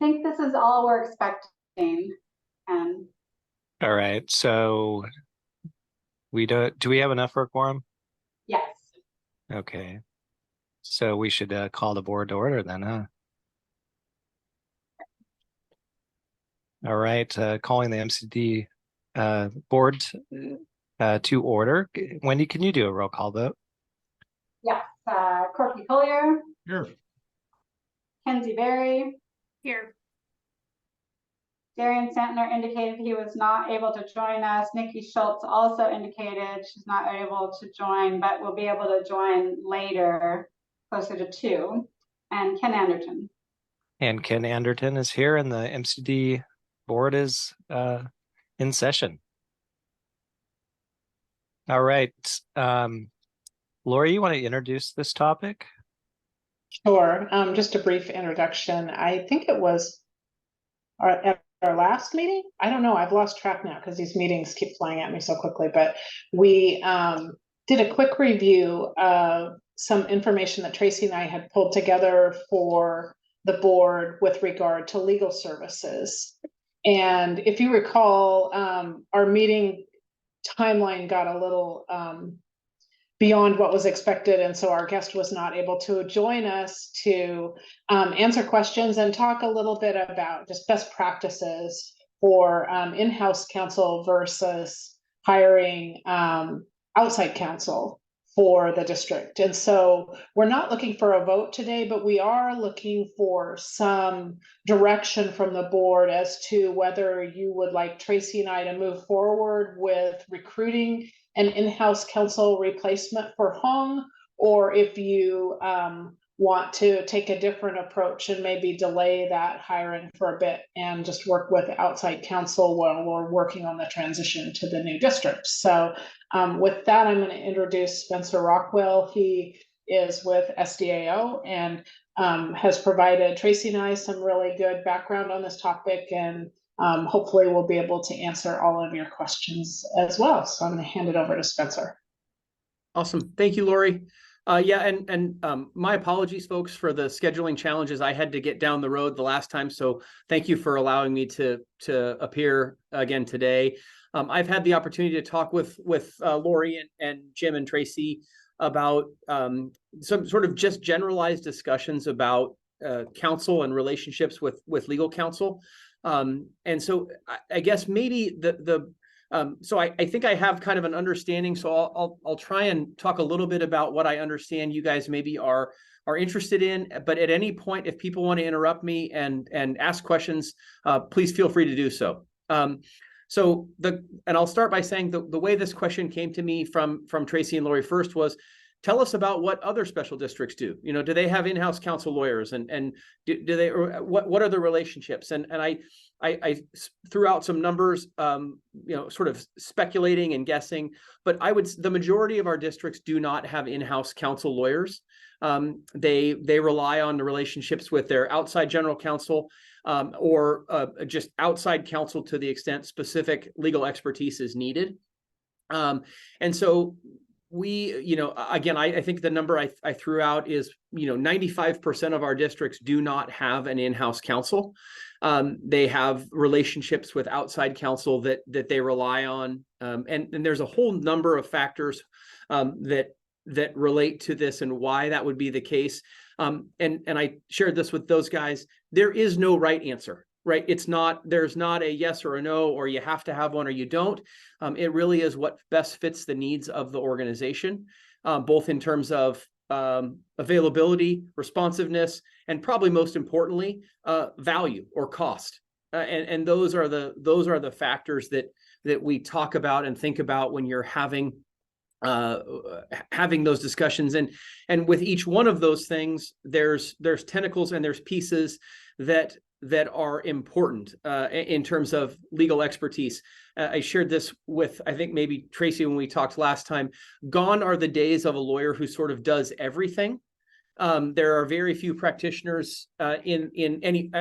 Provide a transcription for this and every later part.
think this is all we're expecting. And all right, so do we have enough for a quorum? yes. Okay, so we should call the board to order then, huh? All right, calling the MCD board to order. Wendy, can you do a roll call vote? Yes. Corky Collier. Here. Kenzie Berry. Here. Darian Santner indicated he was not able to join us. Nikki Schultz also indicated she's not able to join, but will be able to join later, closer to 2. And Ken Anderton. And Ken Anderton is here, and the MCD board is in session. All right. Lori, you want to introduce this topic? Sure. Just a brief introduction. I think it was at our last meeting. I don't know. I've lost track now because these meetings keep flying at me so quickly. But we did a quick review of some information that Tracy and I had pulled together for the board with regard to legal services. And if you recall, our meeting timeline got a little beyond what was expected, and so our guest was not able to join us to answer questions and talk a little bit about just best practices for in-house counsel versus hiring outside counsel for the district. And so we're not looking for a vote today, but we are looking for some direction from the board as to whether you would like Tracy and I to move forward with recruiting an in-house counsel replacement for Hong, or if you want to take a different approach and maybe delay that hiring for a bit and just work with outside counsel while we're working on the transition to the new district. So with that, I'm going to introduce Spencer Rockwell. He is with SDAO and has provided Tracy and I some really good background on this topic, and hopefully we'll be able to answer all of your questions as well. So I'm going to hand it over to Spencer. Awesome. Thank you, Lori. Yeah, and my apologies, folks, for the scheduling challenges. I had to get down the road the last time, so thank you for allowing me to appear again today. I've had the opportunity to talk with Lori and Jim and Tracy about some sort of just generalized discussions about counsel and relationships with legal counsel. And so I guess maybe so I think I have kind of an understanding. So I'll try and talk a little bit about what I understand you guys maybe are interested in. But at any point, if people want to interrupt me and ask questions, please feel free to do so. And I'll start by saying the way this question came to me from Tracy and Lori first was, tell us about what other special districts do. You know, do they have in-house counsel lawyers, and do they, or what are the relationships? And I threw out some numbers, you know, sort of speculating and guessing, but the majority of our districts do not have in-house counsel lawyers. They rely on the relationships with their outside general counsel, or just outside counsel to the extent specific legal expertise is needed. And so we, you know, again, I think the number I threw out is, you know, 95% of our districts do not have an in-house counsel. They have relationships with outside counsel that they rely on. And there's a whole number of factors that relate to this and why that would be the case. And I shared this with those guys. There is no right answer. Right. There's not a yes or a no, or you have to have one or you don't. It really is what best fits the needs of the organization, both in terms of availability, responsiveness, and probably most importantly, value or cost. And those are the factors that we talk about and think about when you're having those discussions. And with each one of those things, there's tentacles and there's pieces that are important in terms of legal expertise. I shared this with, I think maybe Tracy when we talked last time. Gone are the days of a lawyer who sort of does everything. There are very few practitioners in any.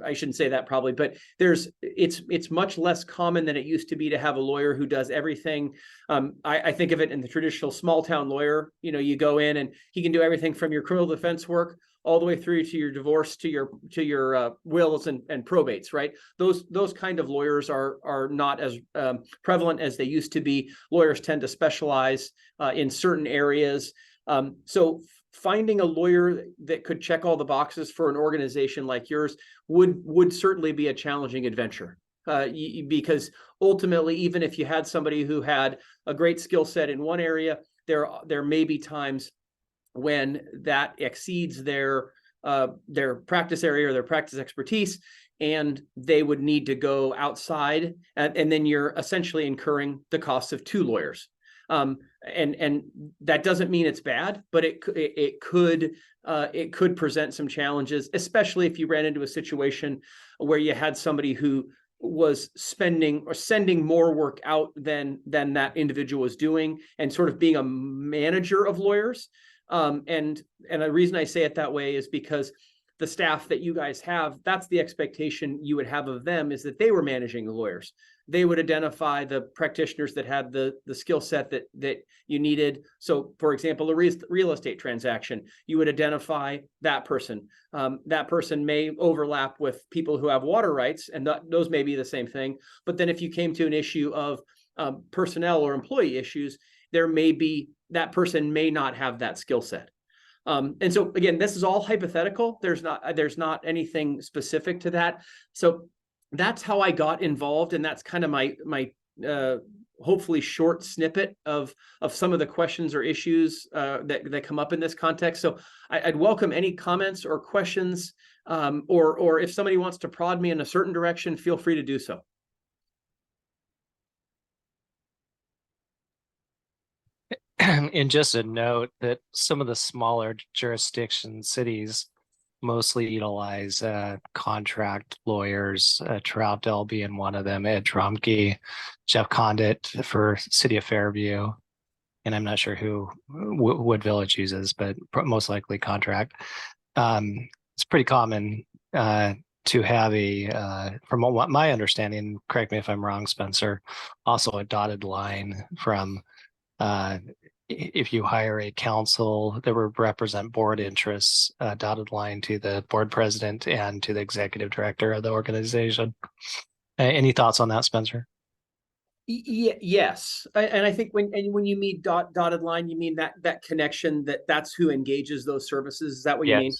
I shouldn't say that probably, but it's much less common than it used to be to have a lawyer who does everything. I think of it in the traditional small town lawyer. You know, you go in and he can do everything from your criminal defense work all the way through to your divorce, to your wills and probates, right? Those kind of lawyers are not as prevalent as they used to be. Lawyers tend to specialize in certain areas. So finding a lawyer that could check all the boxes for an organization like yours would certainly be a challenging adventure. Because ultimately, even if you had somebody who had a great skill set in one area, there may be times when that exceeds their practice area or their practice expertise, and they would need to go outside, and then you're essentially incurring the costs of two lawyers. And that doesn't mean it's bad, but it could present some challenges, especially if you ran into a situation where you had somebody who was spending or sending more work out than that individual was doing, and sort of being a manager of lawyers. And the reason I say it that way is because the staff that you guys have, that's the expectation you would have of them, is that they were managing the lawyers. They would identify the practitioners that had the skill set that you needed. So, for example, a real estate transaction, you would identify that person. That person may overlap with people who have water rights, and those may be the same thing. But then if you came to an issue of personnel or employee issues, that person may not have that skill set. And so again, this is all hypothetical. There's not anything specific to that. So that's how I got involved, and that's kind of my hopefully short snippet of some of the questions or issues that come up in this context. So I'd welcome any comments or questions, or if somebody wants to prod me in a certain direction, feel free to do so. And just a note that some of the smaller jurisdiction cities mostly utilize contract lawyers, Troutdale being one of them, Ed Tromke, Jeff Condit for City of Fairview, and I'm not sure who Wood Village uses, but most likely contract. It's pretty common to have from what my understanding, correct me if I'm wrong, Spencer, also a dotted line from if you hire a counsel that would represent board interests, dotted line to the board president and to the executive director of the organization. Any thoughts on that, Spencer? Yes, and I think when you mean dotted line, you mean that connection, that's who engages those services. Is that what you mean?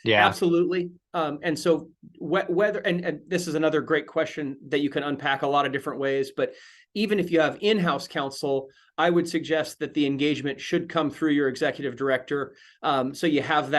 Yeah, absolutely. And so whether and this is another great question that you can unpack a lot of different ways, but even if you have in-house counsel, I would suggest that the engagement should come through your executive director. So you have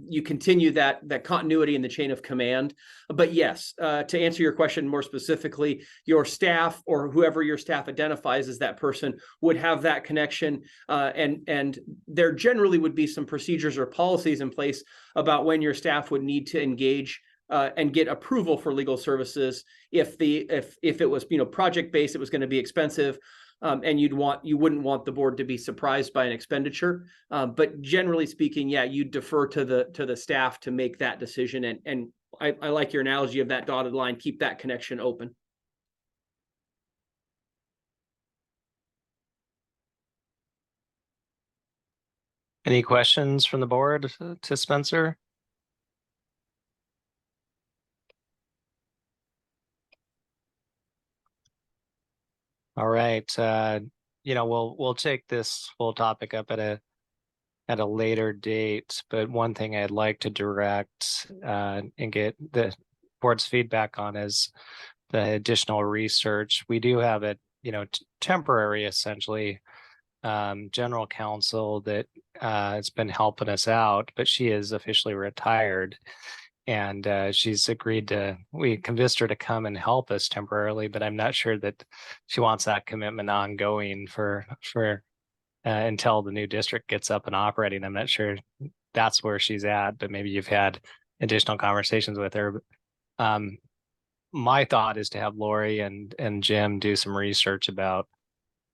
you continue that continuity in the chain of command. But yes, to answer your question more specifically, your staff or whoever your staff identifies as that person would have that connection. And there generally would be some procedures or policies in place about when your staff would need to engage and get approval for legal services if it was project based, it was going to be expensive, and you wouldn't want the board to be surprised by an expenditure. But generally speaking, yeah, you defer to the staff to make that decision. And I like your analogy of that dotted line. Keep that connection open. Any questions from the board to Spencer? All right, we'll take this full topic up at a later date, but one thing I'd like to direct and get the board's feedback on is the additional research. We do have a temporary, essentially, general counsel that has been helping us out, but she is officially retired. And she's agreed we convinced her to come and help us temporarily, but I'm not sure that she wants that commitment ongoing for until the new district gets up and operating. I'm not sure that's where she's at, but maybe you've had additional conversations with her. My thought is to have Lori and Jim do some research about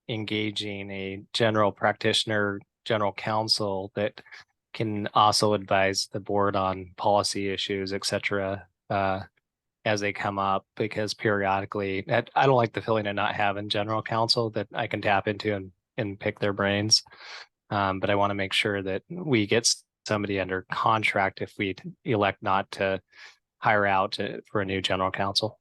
engaging a general practitioner, general counsel that can also advise the board on policy issues, et cetera, as they come up, because periodically, I don't like the feeling of not having general counsel that I can tap into and pick their brains. But I want to make sure that we get somebody under contract if we elect not to hire out for a new general counsel.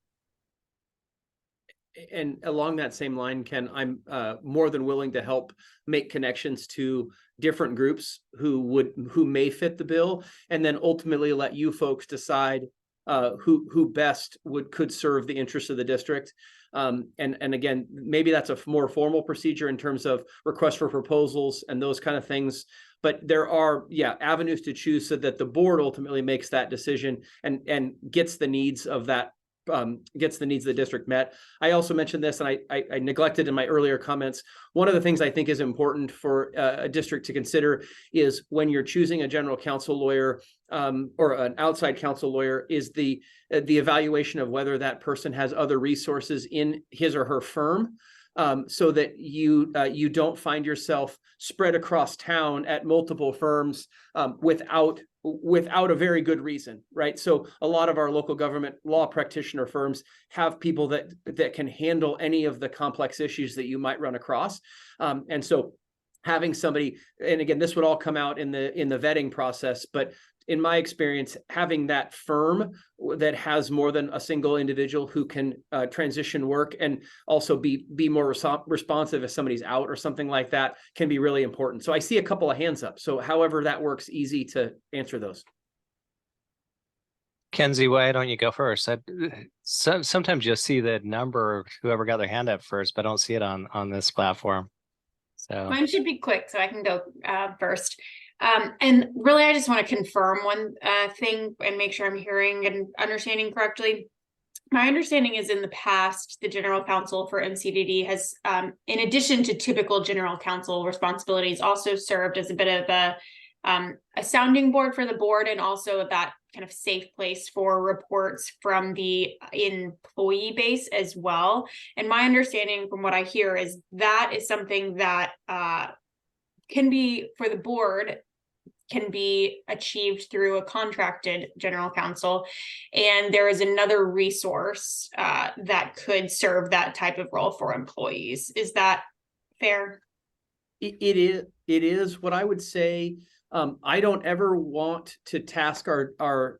And along that same line, Ken, I'm more than willing to help make connections to different groups who may fit the bill, and then ultimately let you folks decide who best could serve the interests of the district. And again, maybe that's a more formal procedure in terms of requests for proposals and those kind of things. But there are, avenues to choose so that the board ultimately makes that decision and gets the needs of that. Gets the needs of the district met. I also mentioned this, and I neglected in my earlier comments. One of the things I think is important for a district to consider is when you're choosing a general counsel lawyer or an outside counsel lawyer, is the evaluation of whether that person has other resources in his or her firm, so that you don't find yourself spread across town at multiple firms without a very good reason, right? So a lot of our local government law practitioner firms have people that can handle any of the complex issues that you might run across. And so having somebody, and again, this would all come out in the vetting process, but in my experience, having that firm that has more than a single individual who can transition work and also be more responsive if somebody's out or something like that can be really important. So I see a couple of hands up. So however that works, easy to answer those. Kenzie, why don't you go first? Sometimes you'll see the number of whoever got their hand up first, but I don't see it on this platform. So mine should be quick, so I can go first. And really, I just want to confirm one thing and make sure I'm hearing and understanding correctly. My understanding is in the past, the general counsel for MCDD has, in addition to typical general counsel responsibilities, also served as a bit of a sounding board for the board, and also that kind of safe place for reports from the employee base as well. And my understanding from what I hear is that is something that can be, for the board, can be achieved through a contracted general counsel. And there is another resource that could serve that type of role for employees. Is that fair? It is what I would say. I don't ever want to task our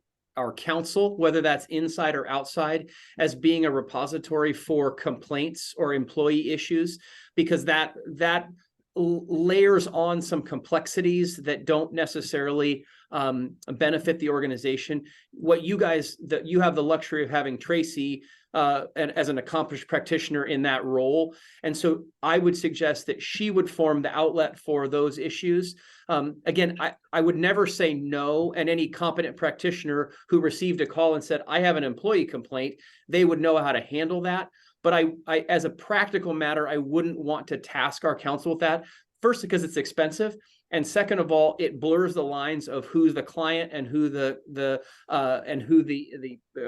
counsel, whether that's inside or outside, as being a repository for complaints or employee issues, because that layers on some complexities that don't necessarily benefit the organization. What you guys, you have the luxury of having Tracy and as an accomplished practitioner in that role. And so I would suggest that she would form the outlet for those issues. Again, I would never say no, and any competent practitioner who received a call and said, I have an employee complaint, they would know how to handle that. But I, as a practical matter, I wouldn't want to task our counsel with that. First, because it's expensive, and second of all, it blurs the lines of who's the client and who the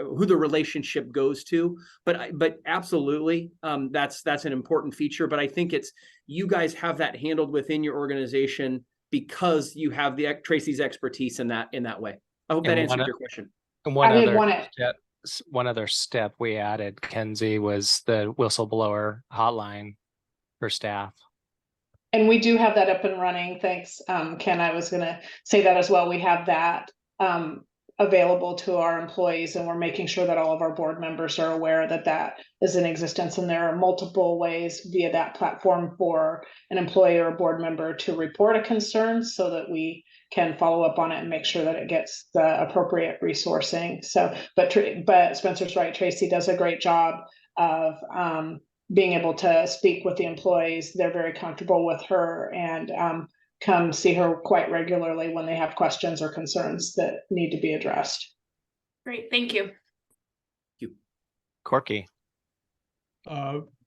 relationship goes to. But absolutely, that's an important feature. But I think it's, you guys have that handled within your organization because you have Tracy's expertise in that way. I hope that answered your question. And one other step we added, Kenzie, was the whistleblower hotline for staff. And we do have that up and running. Thanks, Ken. I was going to say that as well. We have that available to our employees, and we're making sure that all of our board members are aware that that is in existence. And there are multiple ways via that platform for an employee or a board member to report a concern, so that we can follow up on it and make sure that it gets the appropriate resourcing. So, but Spencer's right. Tracy does a great job of being able to speak with the employees. They're very comfortable with her and come see her quite regularly when they have questions or concerns that need to be addressed. Great, thank you. Corky.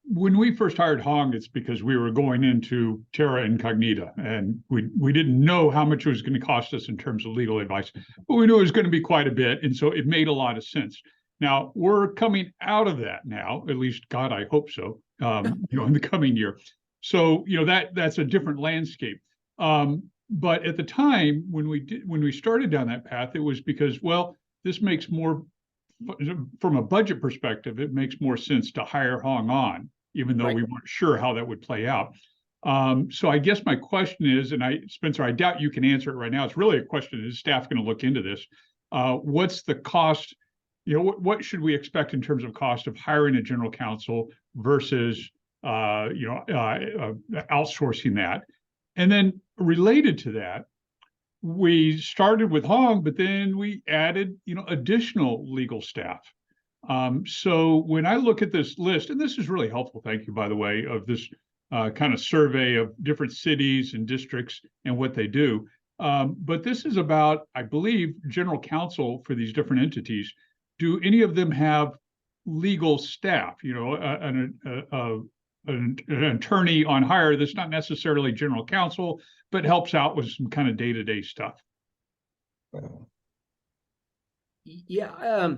When we first hired Hong, it's because we were going into terra incognita, and we didn't know how much it was going to cost us in terms of legal advice, but we knew it was going to be quite a bit, and so it made a lot of sense. Now we're coming out of that now, at least God, I hope so, in the coming year. So, that's a different landscape. But at the time when we started down that path, it was because, well, this makes more, from a budget perspective, it makes more sense to hire Hong on, even though we weren't sure how that would play out. So I guess my question is, and Spencer, I doubt you can answer it right now. It's really a question: is staff going to look into this? What's the cost? What should we expect in terms of cost of hiring a general counsel versus outsourcing that? And then related to that, we started with Hong, but then we added, additional legal staff. So when I look at this list, and this is really helpful, thank you, by the way, of this kind of survey of different cities and districts and what they do. But this is about, I believe, general counsel for these different entities. Do any of them have legal staff, an attorney on hire that's not necessarily general counsel, but helps out with some kind of day-to-day stuff? Yeah,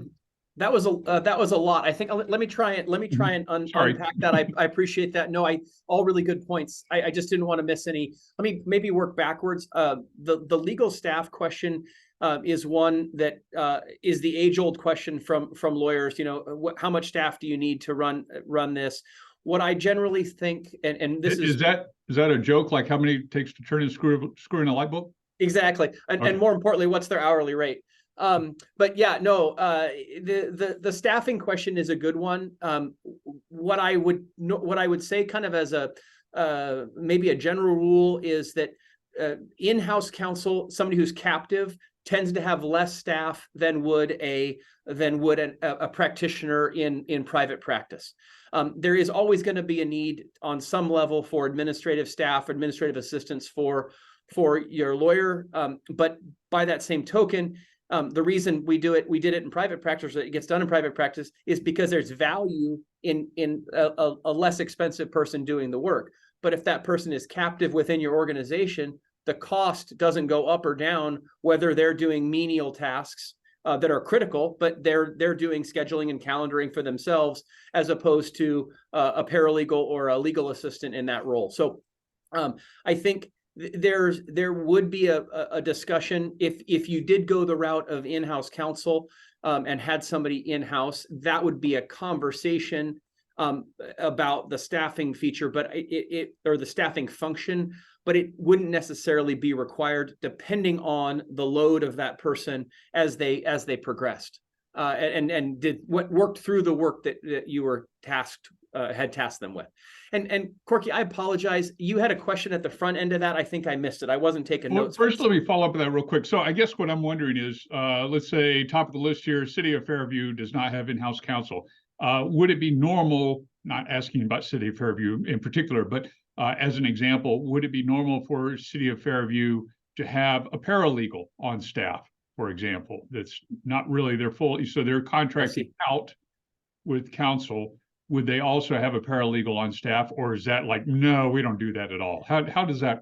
that was a lot. I think let me try and unpack that. I appreciate that. No, all really good points. I just didn't want to miss any. Let me maybe work backwards. The legal staff question is one that is the age-old question from lawyers. How much staff do you need to run this? What I generally think, and this is that a joke? Like how many it takes to turn and screw in a light bulb? Exactly, and more importantly, what's their hourly rate? But yeah, no, the staffing question is a good one. What I would say, kind of as a maybe a general rule, is that in-house counsel, somebody who's captive, tends to have less staff than would a practitioner in private practice. There is always going to be a need on some level for administrative staff, administrative assistants for your lawyer. But by that same token, the reason we did it in private practice, or it gets done in private practice, is because there's value in a less expensive person doing the work. But if that person is captive within your organization, the cost doesn't go up or down, whether they're doing menial tasks that are critical, but they're doing scheduling and calendaring for themselves, as opposed to a paralegal or a legal assistant in that role. So I think there would be a discussion if you did go the route of in-house counsel and had somebody in-house. That would be a conversation about the staffing feature, but or the staffing function, but it wouldn't necessarily be required, depending on the load of that person as they progressed and did what worked through the work that you were had tasked them with. And Corky, I apologize. You had a question at the front end of that. I think I missed it. I wasn't taking notes. First, let me follow up with that real quick. So I guess what I'm wondering is, let's say top of the list here, City of Fairview does not have in-house counsel. Would it be normal, not asking about City of Fairview in particular, but as an example, would it be normal for City of Fairview to have a paralegal on staff, for example, that's not really their full, so they're contracting out with counsel? Would they also have a paralegal on staff, or is that like, no, we don't do that at all? How does that,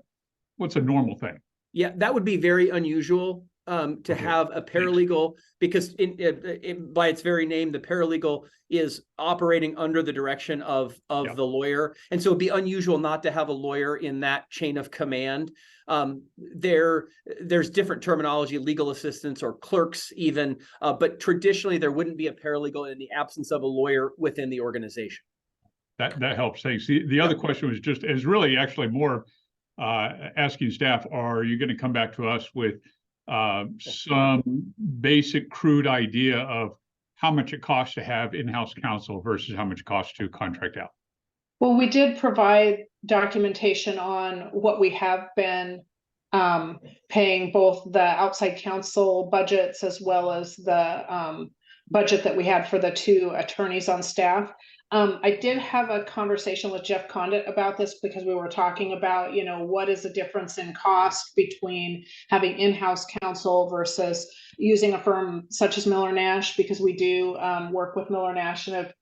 what's a normal thing? Yeah, that would be very unusual to have a paralegal, because by its very name, the paralegal is operating under the direction of the lawyer. And so it'd be unusual not to have a lawyer in that chain of command. There's different terminology, legal assistants or clerks even, but traditionally there wouldn't be a paralegal in the absence of a lawyer within the organization. That helps. Thanks. The other question was is really actually more asking staff, are you going to come back to us with some basic crude idea of how much it costs to have in-house counsel versus how much it costs to contract out? Well, we did provide documentation on what we have been paying, both the outside counsel budgets as well as the budget that we had for the 2 attorneys on staff. I did have a conversation with Jeff Condit about this, because we were talking about, what is the difference in cost between having in-house counsel versus using a firm such as Miller Nash, because we do work with Miller Nash and have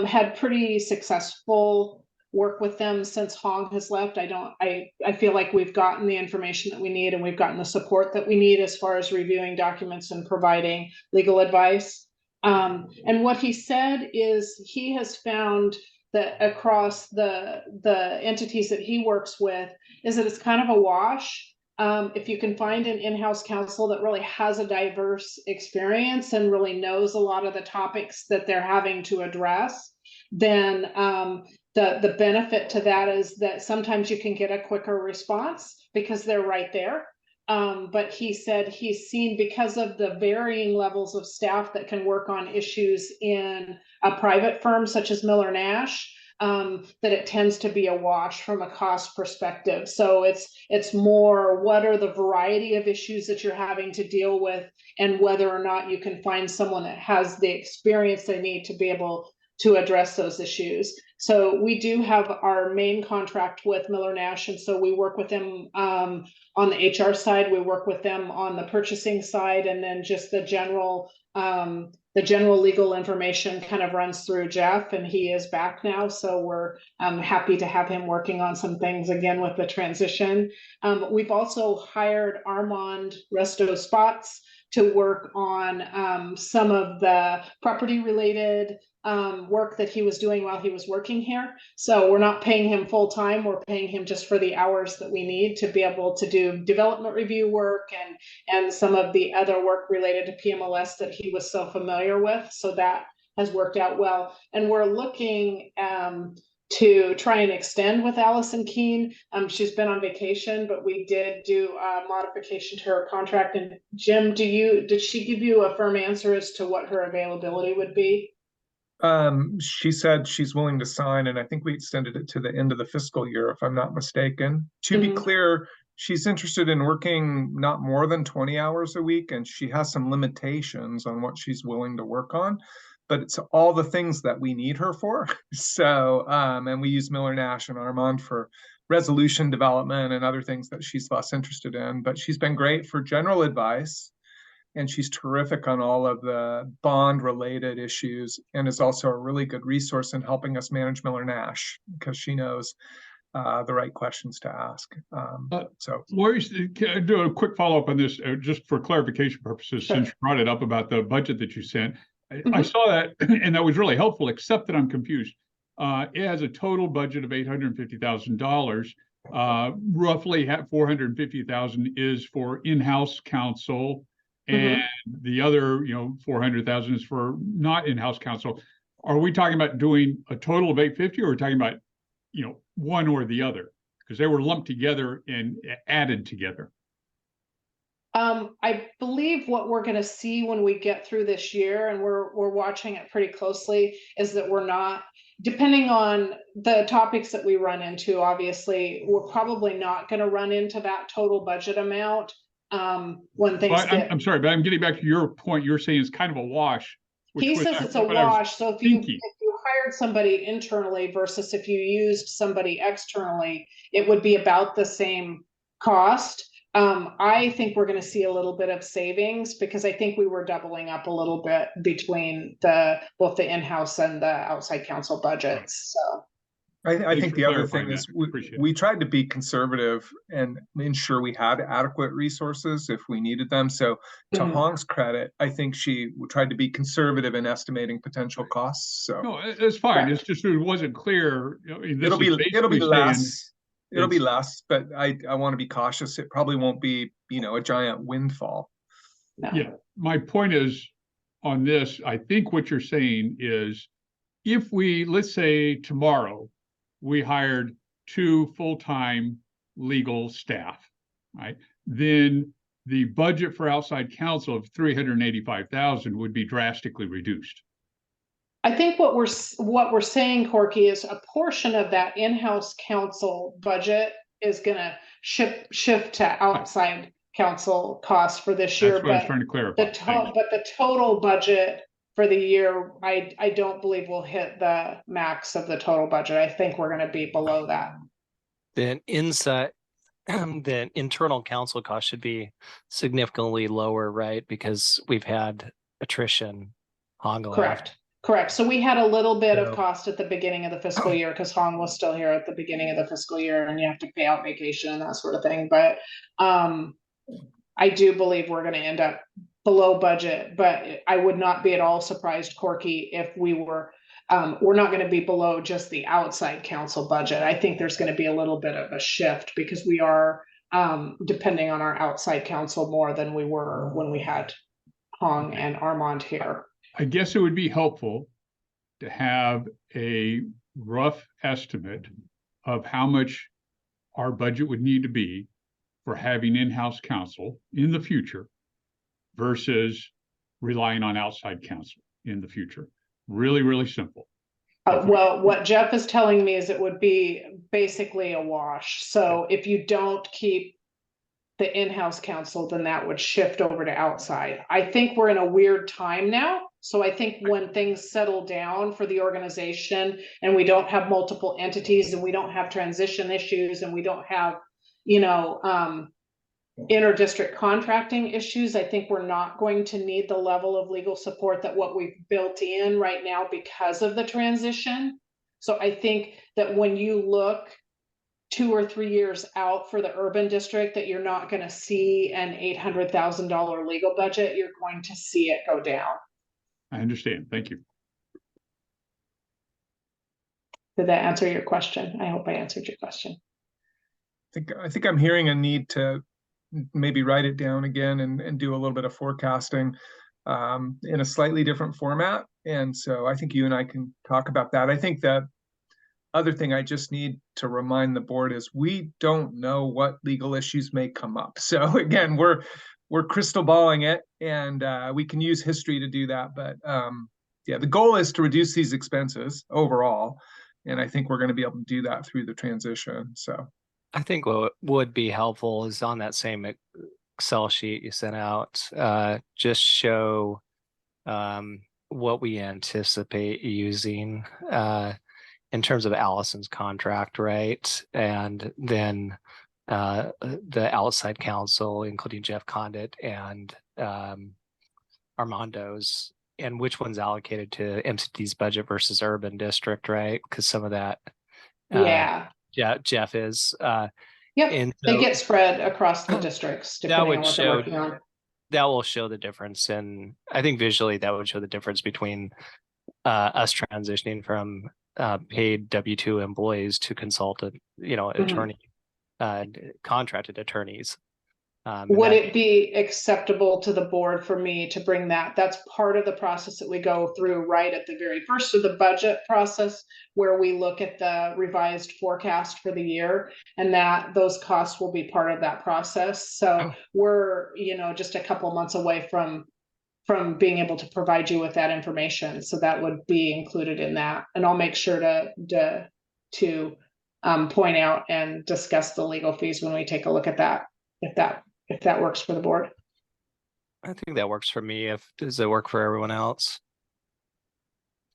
had pretty successful work with them since Hong has left. I feel like we've gotten the information that we need, and we've gotten the support that we need as far as reviewing documents and providing legal advice. And what he said is he has found that across the entities that he works with is that it's kind of a wash. If you can find an in-house counsel that really has a diverse experience and really knows a lot of the topics that they're having to address, then the benefit to that is that sometimes you can get a quicker response because they're right there. But he said he's seen, because of the varying levels of staff that can work on issues in a private firm such as Miller Nash, that it tends to be a wash from a cost perspective. So it's more, what are the variety of issues that you're having to deal with, and whether or not you can find someone that has the experience they need to be able to address those issues. So we do have our main contract with Miller Nash, and so we work with them on the HR side, we work with them on the purchasing side, and then just the general legal information kind of runs through Jeff, and he is back now. So we're happy to have him working on some things again with the transition. We've also hired Armand Resto Spots to work on some of the property related work that he was doing while he was working here. So we're not paying him full time, we're paying him just for the hours that we need to be able to do development review work and some of the other work related to PMLS that he was so familiar with. So that has worked out well. And we're looking to try and extend with Allison Keene. She's been on vacation, but we did do a modification to her contract. And Jim, did she give you a firm answer as to what her availability would be? She said she's willing to sign, and I think we extended it to the end of the fiscal year, if I'm not mistaken. To be clear, she's interested in working not more than 20 hours a week, and she has some limitations on what she's willing to work on, but it's all the things that we need her for. So, and we use Miller Nash and Armand for resolution development and other things that she's less interested in, but she's been great for general advice. And she's terrific on all of the bond related issues, and is also a really good resource in helping us manage Miller Nash because she knows the right questions to ask. So Lori, can I do a quick follow-up on this, just for clarification purposes, Sure. since you brought it up about the budget that you sent. I saw that, and that was really helpful, except that I'm confused. It has a total budget of $850,000. Roughly $450,000 is for in-house counsel, and the other, 400,000 is for not in-house counsel. Are we talking about doing a total of 850, or are we talking about, one or the other? Because they were lumped together and added together. I believe what we're going to see when we get through this year, and we're watching it pretty closely, is that we're not, depending on the topics that we run into, obviously, we're probably not going to run into that total budget amount. When things I'm sorry, but I'm getting back to your point. You're saying it's kind of a wash. He says it's a wash. So if you hired somebody internally versus if you used somebody externally, it would be about the same cost. I think we're going to see a little bit of savings because I think we were doubling up a little bit between both the in-house and the outside counsel budgets. So I think the other thing is we tried to be conservative and ensure we had adequate resources if we needed them. So to Hong's credit, I think she tried to be conservative in estimating potential costs. So no, it's fine. It's just, it wasn't clear. It'll be less. It'll be less, but I want to be cautious. It probably won't be, a giant windfall. No. Yeah. My point is on this, I think what you're saying is if let's say tomorrow, we hired 2 full-time legal staff, right? Then the budget for outside counsel of $385,000 would be drastically reduced. I think what we're saying, Corky, is a portion of that in-house counsel budget is going to shift to outside counsel costs for this year. That's what I was trying to clarify. But the total budget for the year, I don't believe we'll hit the max of the total budget. I think we're going to be below that. Then the internal counsel cost should be significantly lower, right? Because we've had attrition. Hong Correct. So we had a little bit of cost at the beginning of the fiscal year because Hong was still here at the beginning of the fiscal year, and you have to pay out vacation and that sort of thing. But I do believe we're going to end up below budget, but I would not be at all surprised, Corky, if we're not going to be below just the outside counsel budget. I think there's going to be a little bit of a shift because we are depending on our outside counsel more than we were when we had Hong and Armand here. I guess it would be helpful to have a rough estimate of how much our budget would need to be for having in-house counsel in the future versus relying on outside counsel in the future. Really, really simple. Well, what Jeff is telling me is it would be basically a wash. So if you don't keep the in-house counsel, then that would shift over to outside. I think we're in a weird time now. So I think when things settle down for the organization and we don't have multiple entities and we don't have transition issues and we don't have, you know, inter-district contracting issues, I think we're not going to need the level of legal support that what we've built in right now because of the transition. So I think that when you look 2 or 3 years out for the urban district, that you're not going to see an $800,000 legal budget. You're going to see it go down. I understand. Thank you. Did that answer your question? I hope I answered your question. I think I'm hearing a need to maybe write it down again and do a little bit of forecasting in a slightly different format. And so I think you and I can talk about that. I think that other thing I just need to remind the board is we don't know what legal issues may come up. So again, we're crystal balling it, and we can use history to do that. But yeah, the goal is to reduce these expenses overall. And I think we're going to be able to do that through the transition. So I think what would be helpful is on that same Excel sheet you sent out, just show what we anticipate using in terms of Allison's contract, right? And then the outside counsel, including Jeff Condit and Armando's, and which one's allocated to MCD's budget versus urban district, right? Because some of that, Yeah. Jeff is. Yep, and they so get spread across the districts depending on what they're working on. That will show the difference, and I think visually that would show the difference between us transitioning from paid W-2 employees to consultant, attorney, contracted attorneys. Would it be acceptable to the board for me to bring that? That's part of the process that we go through right at the very first of the budget process, where we look at the revised forecast for the year, and that those costs will be part of that process. So we're, just a couple months away from being able to provide you with that information. So that would be included in that. And I'll make sure to point out and discuss the legal fees when we take a look at that, if that works for the board. I think that works for me. Does it work for everyone else?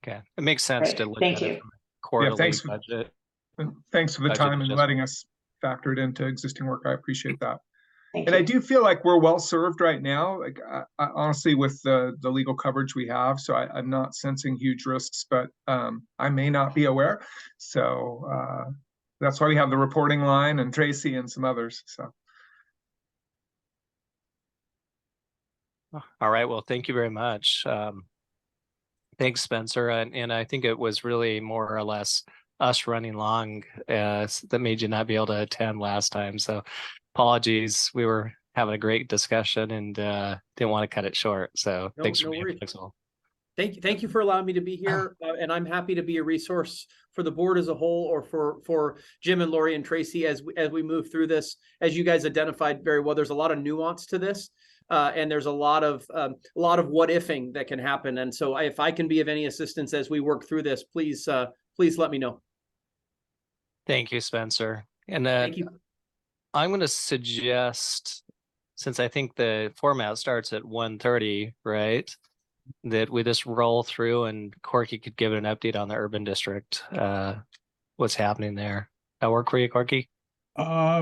Okay, it makes sense Great. to look Thank at you. it from a quarterly thanks budget. Thanks for the Budget time and adjustment. letting us factor it into existing work. I appreciate that. Thank And you. I do feel like we're well served right now, like I honestly, with the legal coverage we have. So I'm not sensing huge risks, but I may not be aware. So that's why we have the reporting line and Tracy and some others. So. All right. Well, thank you very much. Thanks, Spencer. And I think it was really more or less us running long that made you not be able to attend last time. So apologies. We were having a great discussion and didn't want to cut it short. So thanks for being flexible. Thank you for allowing me to be here, and I'm happy to be a resource for the board as a whole, or for Jim and Lori and Tracy as we move through this. As you guys identified very well, there's a lot of nuance to this. And there's a lot of what ifing that can happen. And so if I can be of any assistance as we work through this, please let me know. Thank you, Spencer. And thank you. I'm going to suggest, since I think the format starts at 1:30, right, that we just roll through and Corky could give an update on the urban district, what's happening there. That work for you, Corky?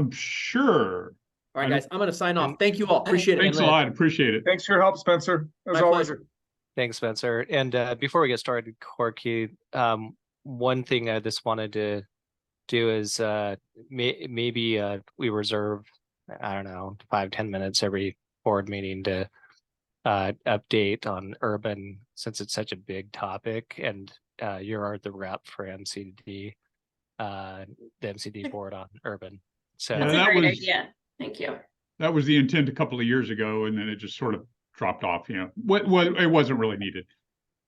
Sure. All right, guys, I'm going to sign off. Thank you all. Appreciate it. Thanks a lot. Appreciate it. Thanks for your help, Spencer. As My always. pleasure. Thanks, Spencer. And before we get started, Corky, one thing I just wanted to do is maybe we reserve, 5-10 minutes every board meeting to update on urban, since it's such a big topic, and you're the rep for MCDD, the MCD board on urban. So Yeah, that's a great idea. Thank you. That was the intent a couple of years ago, and then it just sort of dropped off. You know, what it wasn't really needed.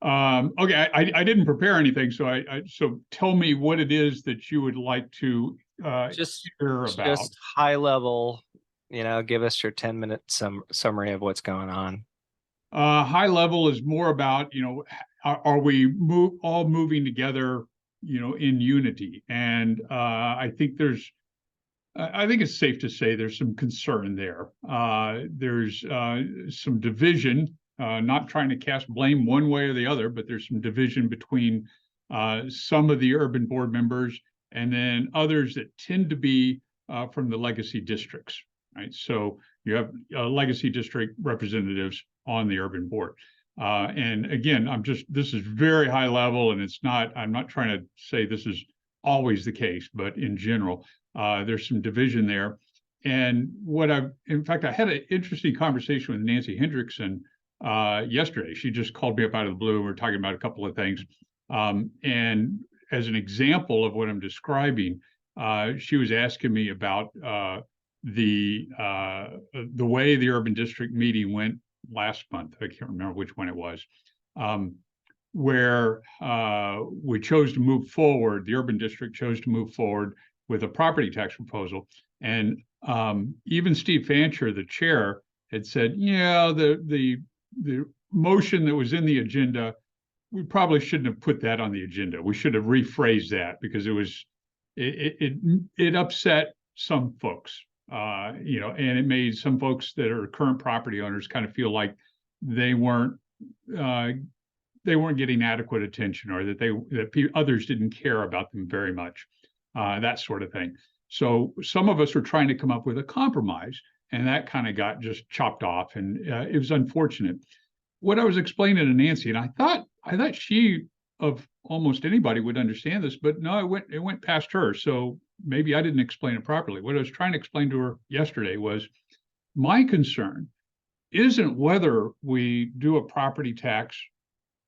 Okay, I didn't prepare anything, so so tell me what it is that you would like to Just hear about. Just high level, you know, give us your 10-minute summary of what's going on. High level is more about, you know, are we all moving together, you know, in unity? And I think it's safe to say there's some concern there. There's some division, not trying to cast blame one way or the other, but there's some division between some of the urban board members and then others that tend to be from the legacy districts, right? So you have legacy district representatives on the urban board. And again, this is very high level, and I'm not trying to say this is always the case, but in general, there's some division there. And in fact, I had an interesting conversation with Nancy Hendrickson yesterday. She just called me up out of the blue. We're talking about a couple of things. And as an example of what I'm describing, she was asking me about the way the urban district meeting went last month. I can't remember which one it was, where we chose to move forward. The urban district chose to move forward with a property tax proposal. And even Steve Fancher, the chair, had said, yeah, the motion that was in the agenda, we probably shouldn't have put that on the agenda. We should have rephrased that because it upset some folks, you know, and it made some folks that are current property owners kind of feel like they weren't getting adequate attention, or that others didn't care about them very much, that sort of thing. So some of us were trying to come up with a compromise, and that kind of got just chopped off, and it was unfortunate. What I was explaining to Nancy, and I thought she, of almost anybody, would understand this, but no, it went past her. So maybe I didn't explain it properly. What I was trying to explain to her yesterday was my concern isn't whether we do a property tax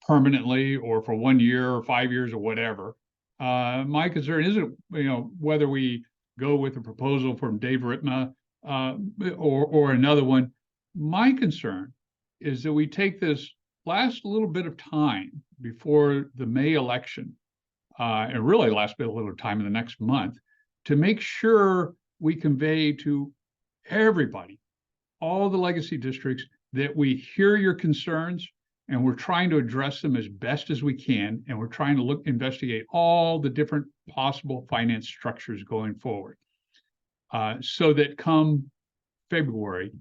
permanently or for 1 year or 5 years or whatever. My concern isn't, you know, whether we go with a proposal from Dave Ritma or another one. My concern is that we take this last little bit of time before the May election, and really last bit a little time in the next month, to make sure we convey to everybody, all the legacy districts, that we hear your concerns and we're trying to address them as best as we can, and we're trying to investigate all the different possible finance structures going forward, so that come February,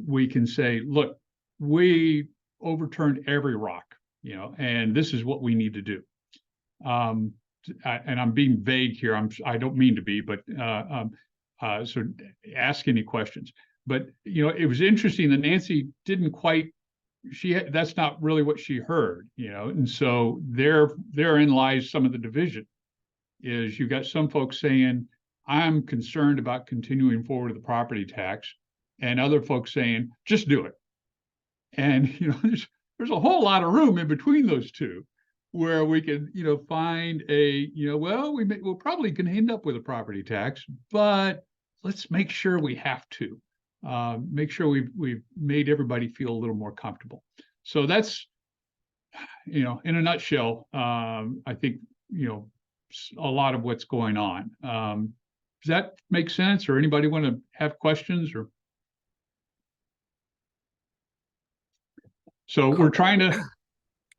we can say, look, we overturned every rock, you know, and this is what we need to do. And I'm being vague here. I don't mean to be, but so ask any questions. But, you know, it was interesting that Nancy didn't quite, that's not really what she heard, you know, and so therein lies some of the division. Is you've got some folks saying, I'm concerned about continuing forward with the property tax, and other folks saying, just do it. And, you know, there's a whole lot of room in between those two, where we can, you know, find well, we'll probably can end up with a property tax, but let's make sure we have to make sure we've made everybody feel a little more comfortable. So that's, you know, in a nutshell, I think, you know, a lot of what's going on. Does that make sense, or anybody want to have questions? Or so we're trying to,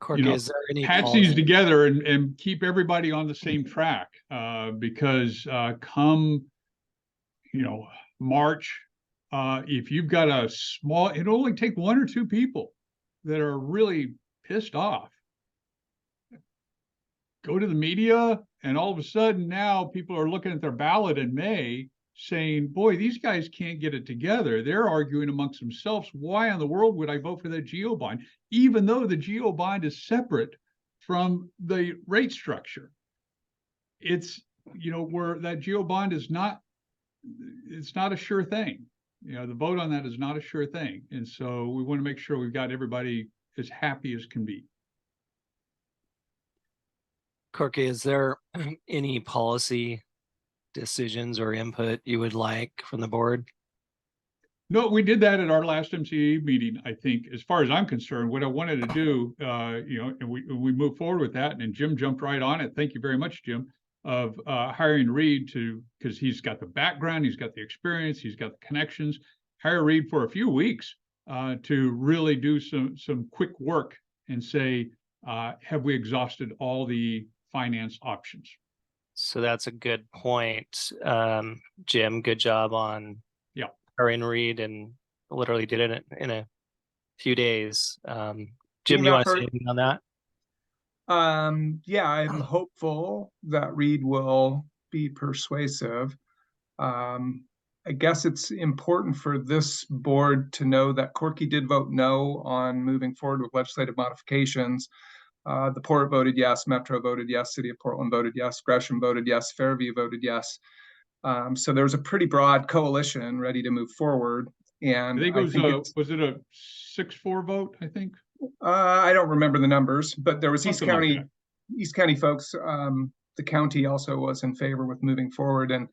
Corky, you know, is there any patch these together and keep everybody on the same track, because come, you know, March, if you've got a small, it'll only take 1 or 2 people that are really pissed off, go to the media, and all of a sudden now people are looking at their ballot in May saying, boy, these guys can't get it together. They're arguing amongst themselves. Why in the world would I vote for that GO bond, even though the GO bond is separate from the rate structure? It's, you know, where that GO bond is not, it's not a sure thing. You know, the vote on that is not a sure thing. And so we want to make sure we've got everybody as happy as can be. Corky, is there any policy decisions or input you would like from the board? No, we did that at our last MCDD meeting, I think. As far as I'm concerned, what I wanted to do, and we moved forward with that, and Jim jumped right on it. Thank you very much, Jim, of hiring Reed because he's got the background, he's got the experience, he's got the connections. Hire Reed for a few weeks to really do some quick work and say, have we exhausted all the finance options? So that's a good point. Jim, good job on hiring Reed, and literally did it in a few days. Jim, you want to say anything on that? Yeah, I'm hopeful that Reed will be persuasive. I guess it's important for this board to know that Corky did vote no on moving forward with legislative modifications. The Port voted yes, Metro voted yes, City of Portland voted yes, Gresham voted yes, Fairview voted yes. So there's a pretty broad coalition ready to move forward. And I think was it a 6-4 vote, I think? I don't remember the numbers, but there was Something East County folks. The county also was in favor with moving forward. And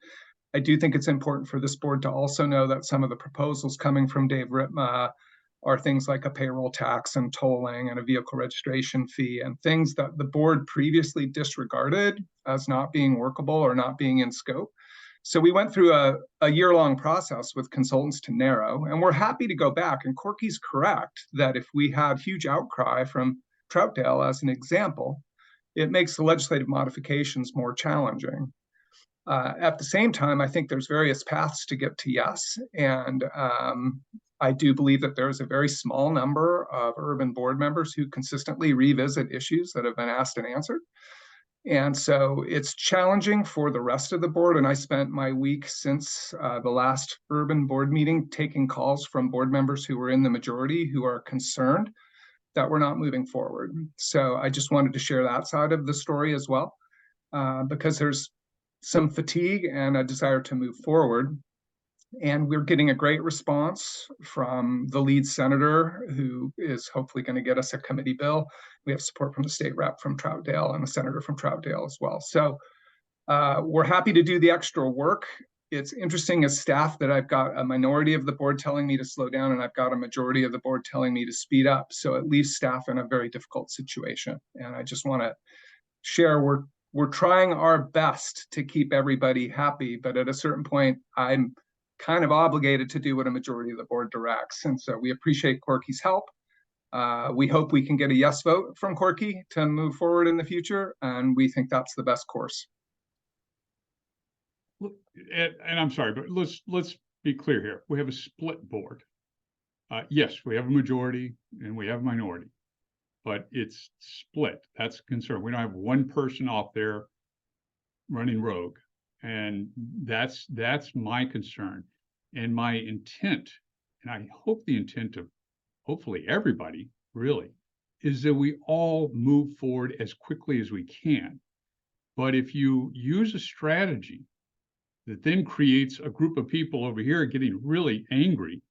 I do think it's important for this board to also know that some of the proposals coming from Dave Ritma are things like a payroll tax and tolling and a vehicle registration fee and things that the board previously disregarded as not being workable or not being in scope. So we went through a year-long process with consultants to narrow, and we're happy to go back. And Corky's correct that if we had huge outcry from Troutdale as an example, it makes the legislative modifications more challenging. At the same time, I think there's various paths to get to yes. And I do believe that there's a very small number of urban board members who consistently revisit issues that have been asked and answered. And so it's challenging for the rest of the board. And I spent my week since the last urban board meeting taking calls from board members who were in the majority who are concerned that we're not moving forward. So I just wanted to share that side of the story as well, because there's some fatigue and a desire to move forward. And we're getting a great response from the lead senator, who is hopefully going to get us a committee bill. We have support from the state rep from Troutdale and the senator from Troutdale as well. So we're happy to do the extra work. It's interesting as staff that I've got a minority of the board telling me to slow down, and I've got a majority of the board telling me to speed up. So it leaves staff in a very difficult situation. And I just want to share, we're trying our best to keep everybody happy, but at a certain point, I'm kind of obligated to do what a majority of the board directs. And so we appreciate Corky's help. We hope we can get a yes vote from Corky to move forward in the future. And we think that's the best course. And I'm sorry, but let's be clear here. We have a split board. Yes, we have a majority and we have a minority, but it's split. That's a concern. We don't have one person off there running rogue. And that's my concern and my intent. And I hope the intent of hopefully everybody really is that we all move forward as quickly as we can. But if you use a strategy that then creates a group of people over here getting really angry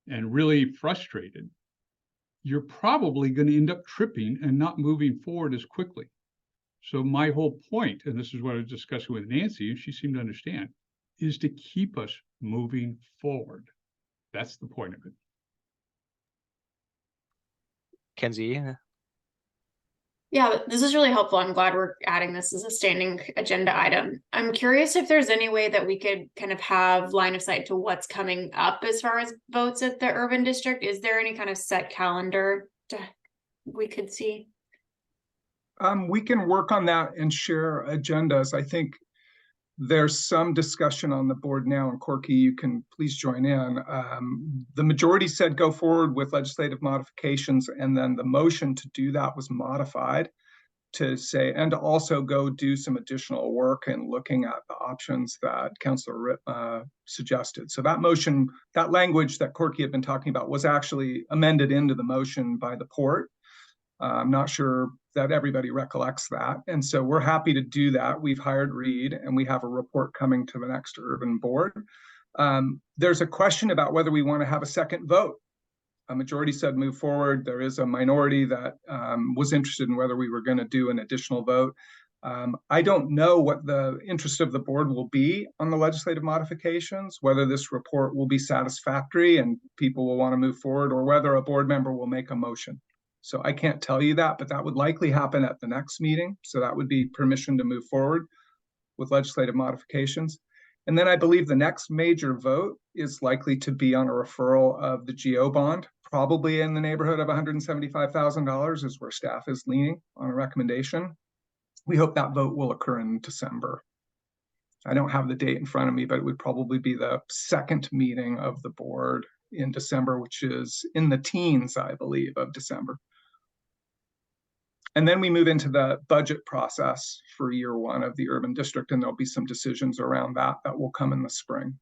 and really frustrated, you're probably going to end up tripping and not moving forward as quickly. So my whole point, and this is what I was discussing with Nancy, and she seemed to understand, is to keep us moving forward. That's the point of it. Kenzie? Yeah, this is really helpful. I'm glad we're adding this as a standing agenda item. I'm curious if there's any way that we could kind of have line of sight to what's coming up as far as votes at the urban district. Is there any kind of set calendar we could see? We can work on that and share agendas. I think there's some discussion on the board now, and Corky, you can please join in. The majority said go forward with legislative modifications, and then the motion to do that was modified to say, and to also go do some additional work and looking at the options that Councillor Ritma suggested. So that motion, that language that Corky had been talking about was actually amended into the motion by the port. I'm not sure that everybody recollects that. And so we're happy to do that. We've hired Reed and we have a report coming to the next urban board. There's a question about whether we want to have a second vote. A majority said move forward. There is a minority that was interested in whether we were going to do an additional vote. I don't know what the interest of the board will be on the legislative modifications, whether this report will be satisfactory and people will want to move forward, or whether a board member will make a motion. So I can't tell you that, but that would likely happen at the next meeting. So that would be permission to move forward with legislative modifications. And then I believe the next major vote is likely to be on a referral of the GO bond, probably in the neighborhood of $175,000 is where staff is leaning on a recommendation. We hope that vote will occur in December. I don't have the date in front of me, but it would probably be the second meeting of the board in December, which is in the teens, I believe, of December. And then we move into the budget process for year one of the urban district, and there'll be some decisions around that will come in the spring.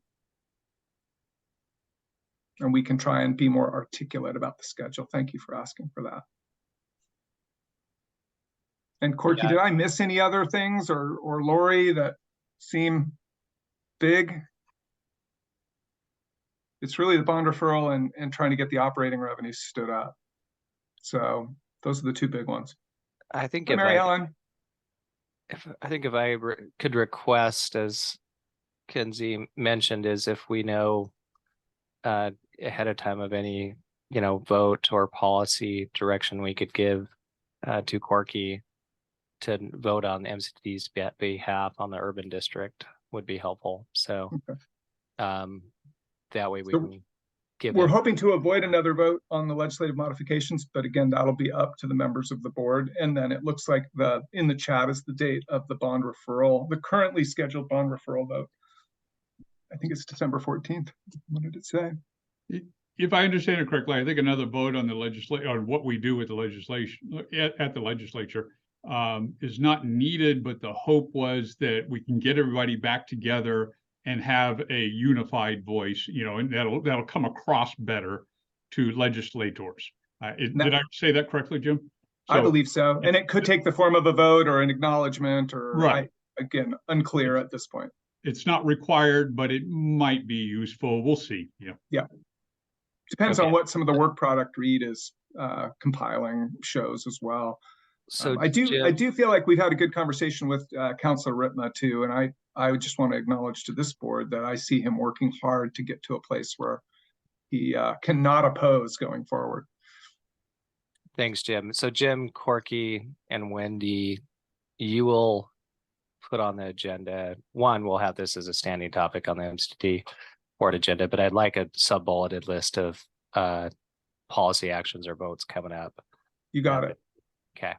And we can try and be more articulate about the schedule. Thank you for asking for that. And Corky, Yeah. did I miss any other things, or Lori, that seem big? It's really the bond referral and trying to get the operating revenue stood up. So those are the two big ones. I think Mary Ellen. if I could request, as Kenzie mentioned, is if we know ahead of time of any, vote or policy direction we could give to Corky to vote on MCDD's behalf on the urban district would be helpful. So Okay. That way we So can give We're him- hoping to avoid another vote on the legislative modifications, but again, that'll be up to the members of the board. And then it looks like in the chat is the date of the bond referral, the currently scheduled bond referral vote. I think it's December 14th. What did it say? If I understand it correctly, I think another vote on the legislature, on what we do with the legislation at the legislature is not needed, but the hope was that we can get everybody back together and have a unified voice, and that'll come across better to legislators. Did I say that correctly, Jim? I believe so. And it could take the form of a vote or an acknowledgement, or right. Again, unclear at this point. It's not required, but it might be useful. We'll see. Yeah. Depends on what some of the work product Reed is compiling shows as well. So I do feel like we've had a good conversation with Councilor Ritma too, and I would just want to acknowledge to this board that I see him working hard to get to a place where he cannot oppose going forward. Thanks, Jim. So Jim, Corky, and Wendy, you will put on the agenda. One, we'll have this as a standing topic on the MCD board agenda, but I'd like a sub-bulleted list of policy actions or votes coming up. You got it. Okay.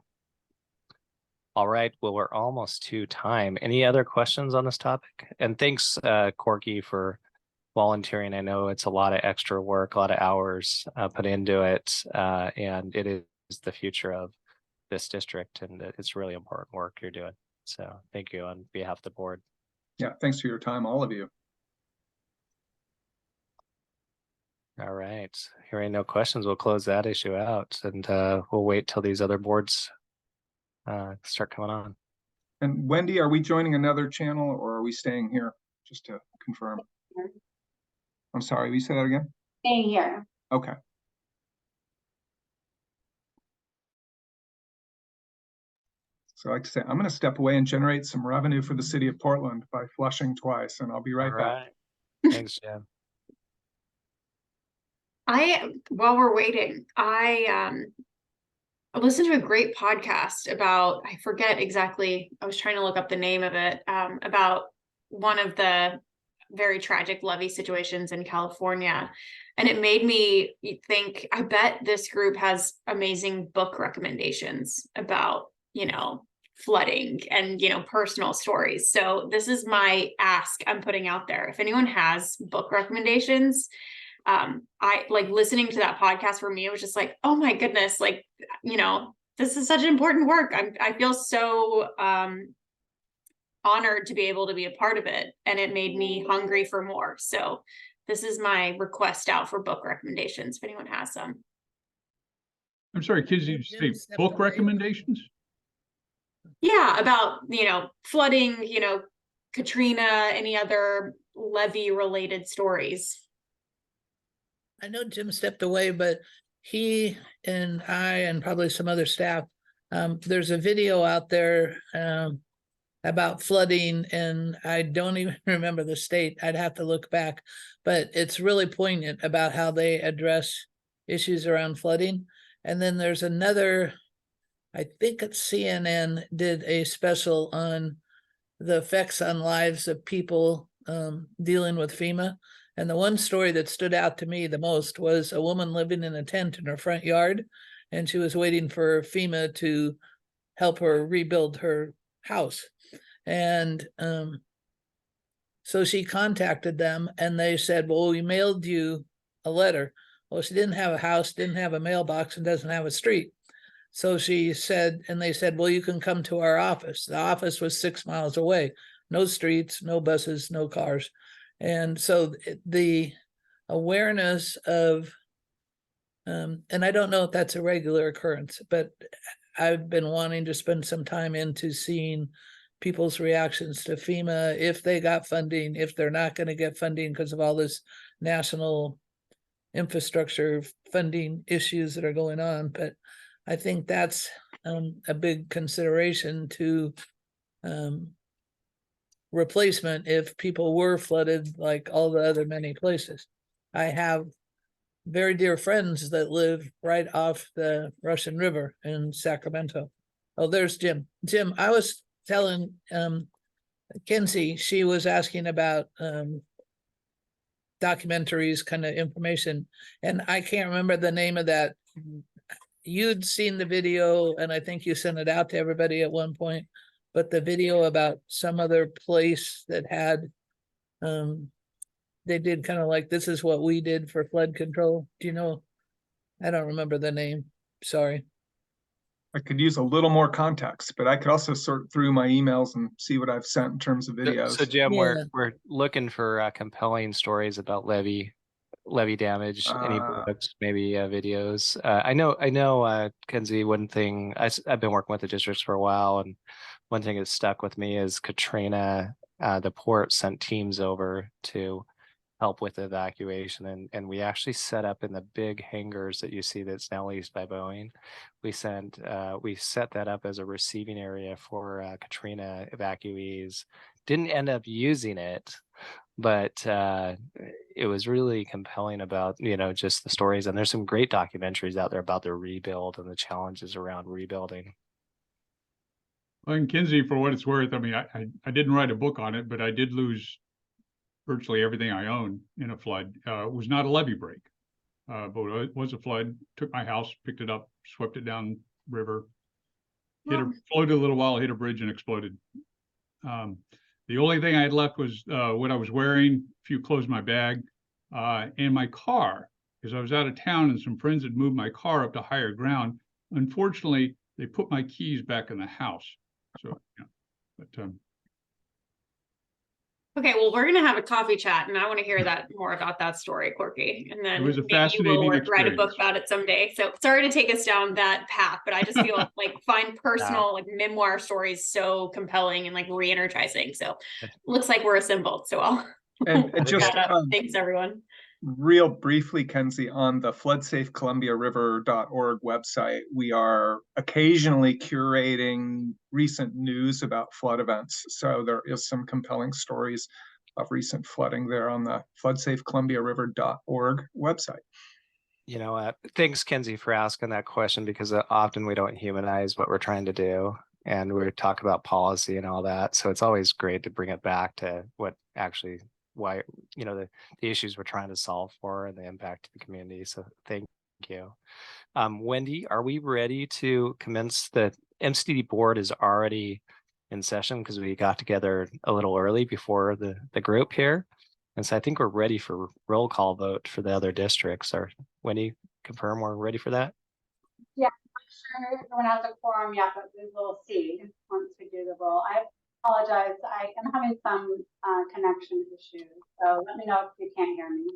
All right. Well, we're almost to time. Any other questions on this topic? And thanks, Corky, for volunteering. I know it's a lot of extra work, a lot of hours put into it, and it is the future of this district, and it's really important work you're doing. So thank you on behalf of the board. Yeah, thanks for your time, all of you. All right. Hearing no questions, we'll close that issue out, and we'll wait till these other boards start coming on. And Wendy, are we joining another channel or are we staying here? Just to confirm. I'm sorry, will you say that again? Staying here. Okay. So I like to say, I'm going to step away and generate some revenue for the city of Portland by flushing twice, and I'll be right back. Thanks, Jim. While we're waiting, I listened to a great podcast about, I forget exactly, I was trying to look up the name of it, about one of the very tragic levee situations in California. And it made me think, I bet this group has amazing book recommendations about, flooding and, personal stories. So this is my ask I'm putting out there. If anyone has book recommendations, I like listening to that podcast. For me, it was just like, oh my goodness, like, this is such important work. I feel so honored to be able to be a part of it, and it made me hungry for more. So this is my request out for book recommendations if anyone has some. I'm sorry, kids, did you say book recommendations? Yeah, about flooding, Katrina, any other levee related stories. I know Jim stepped away, but he and I and probably some other staff, there's a video out there about flooding, and I don't even remember the state. I'd have to look back, but it's really poignant about how they address issues around flooding. And then there's another, I think it's CNN did a special on the effects on lives of people dealing with FEMA. And the one story that stood out to me the most was a woman living in a tent in her front yard, and she was waiting for FEMA to help her rebuild her house. And so she contacted them, and they said, well, we mailed you a letter. Well, she didn't have a house, didn't have a mailbox, and doesn't have a street. So she said, and they said, well, you can come to our office. The office was 6 miles away, no streets, no buses, no cars. And so the awareness of, and I don't know if that's a regular occurrence, but I've been wanting to spend some time into seeing people's reactions to FEMA, if they got funding, if they're not going to get funding because of all this national infrastructure funding issues that are going on. But I think that's a big consideration to replacement if people were flooded like all the other many places. I have very dear friends that live right off the Russian River in Sacramento. Oh, there's Jim. Jim, I was telling Kinsey, she was asking about documentaries, kind of information, and I can't remember the name of that. You'd seen the video, and I think you sent it out to everybody at one point, but the video about some other place that had, they did kind of like, this is what we did for flood control. Do you know? I don't remember the name. Sorry. I could use a little more context, but I could also sort through my emails and see what I've sent in terms of videos. So Jim, Yeah. we're looking for compelling stories about levee damage, any books, maybe videos. I know, Kenzie, one thing, I've been working with the districts for a while, and one thing that stuck with me is Katrina, the port sent teams over to help with the evacuation, and we actually set up in the big hangars that you see that's now leased by Boeing. We set that up as a receiving area for Katrina evacuees. Didn't end up using it, but it was really compelling about, just the stories. And there's some great documentaries out there about the rebuild and the challenges around rebuilding. Well, and Kinsey, for what it's worth, I mean, I didn't write a book on it, but I did lose virtually everything I owned in a flood. It was not a levee break, but it was a flood. Took my house, picked it up, swept it down river, floated a little while, hit a bridge, and exploded. The only thing I had left was what I was wearing, a few clothes in my bag, and my car, because I was out of town and some friends had moved my car up to higher ground. Unfortunately, they put my keys back in the house. So, yeah, but Okay, well, we're gonna have a coffee chat, and I want to hear that more about that story, Corky. And then it was a maybe you fascinating will write a book experience. about it someday. So sorry to take us down that path, but I just feel like find personal, like memoir stories so compelling and like re-energizing. So looks like we're assembled. So I'll And just thanks everyone. Real briefly, Kenzie, on the floodsafecolumbiariver.org website, we are occasionally curating recent news about flood events. So there is some compelling stories of recent flooding there on the floodsafecolumbiariver.org website. Thanks, Kenzie, for asking that question, because often we don't humanize what we're trying to do, and we talk about policy and all that. So it's always great to bring it back to what actually, why, the issues we're trying to solve for and the impact to the community. So thank you. Wendy, are we ready to commence? The MCDD board is already in session because we got together a little early before the group here. And so I think we're ready for roll call vote for the other districts. Or Wendy, confirm we're ready for that? Yeah, I'm sure everyone has a quorum yet, but we will see once we do the roll. I apologize. I am having some connection issues, so let me know if you can't hear me.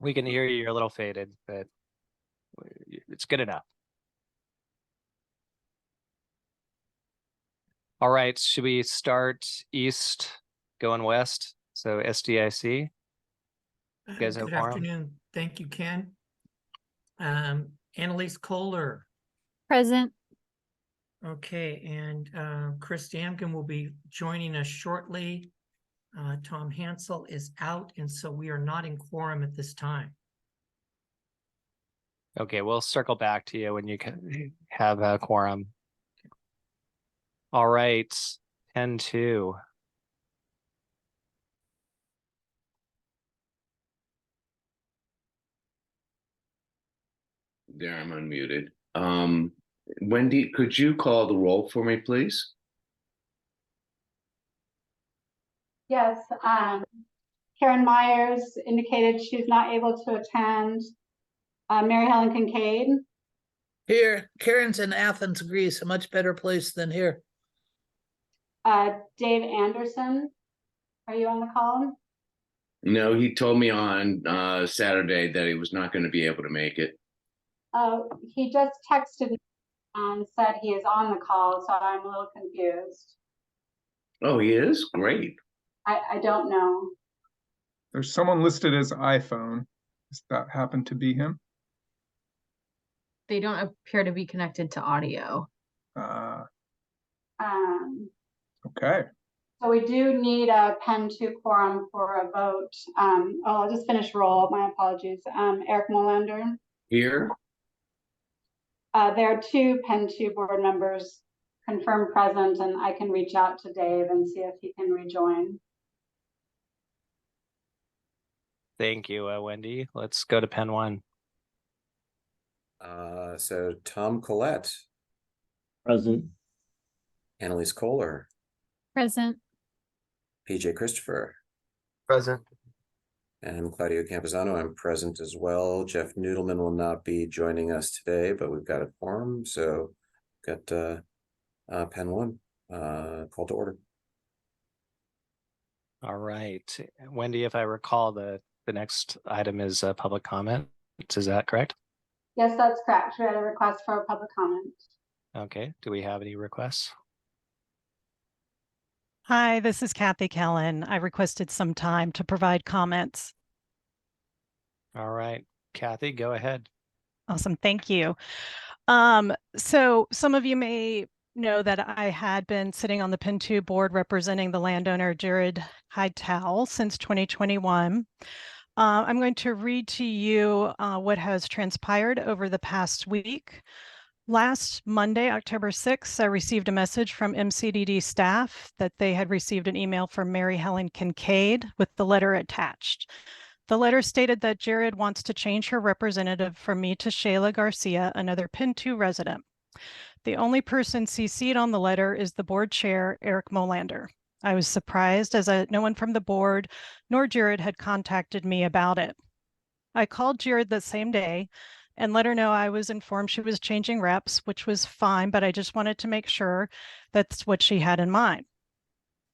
We can hear you. You're a little faded, but it's good enough. All right, should we start east going west? So SDIC. You guys have Good quorum? afternoon. Thank you, Ken. Annalise Kohler, Present. Okay, and Chris Damkin will be joining us shortly. Tom Hansel is out, and so we are not in quorum at this time. Okay, we'll circle back to you when you can have a quorum. All right, 10-2. There, I'm unmuted. Wendy, could you call the roll for me, please? Yes, Karen Myers indicated she's not able to attend. Mary Helen Kincaid. Here, Karen's in Athens, Greece, a much better place than here. Dave Anderson, are you on the call? No, he told me on Saturday that he was not going to be able to make it. He just texted me and said he is on the call, so I'm a little confused. Oh, he is? Great. I don't know. There's someone listed as iPhone. Does that happen to be him? They don't appear to be connected to audio. Okay. So we do need a Pen 2 quorum for a vote. I'll just finish roll. My apologies. Eric Molander. Here? There are 2 Pen 2 board members confirmed present, and I can reach out to Dave and see if he can rejoin. Thank you, Wendy. Let's go to Pen 1. So Tom Collette. Present. Annalise Kohler. Present. PJ Christopher. Present. And Claudio Camposano, I'm present as well. Jeff Noodleman will not be joining us today, but we've got a quorum, so got Pen 1 call to order. All right, Wendy, if I recall, the next item is public comment. Is that correct? Yes, that's correct. We had a request for a public comment. Okay, do we have any requests? Hi, this is Kathy Kellen. I requested some time to provide comments. All right, Kathy, go ahead. Awesome, thank you. So some of you may know that I had been sitting on the Pen 2 board representing the landowner Jared Hightower since 2021. I'm going to read to you what has transpired over the past week. Last Monday, October 6th, I received a message from MCDD staff that they had received an email from Mary Helen Kincaid with the letter attached. The letter stated that Jared wants to change her representative from me to Shayla Garcia, another Pen 2 resident. The only person CC'd on the letter is the board chair, Eric Molander. I was surprised as no one from the board nor Jared had contacted me about it. I called Jared the same day and let her know I was informed she was changing reps, which was fine, but I just wanted to make sure that's what she had in mind.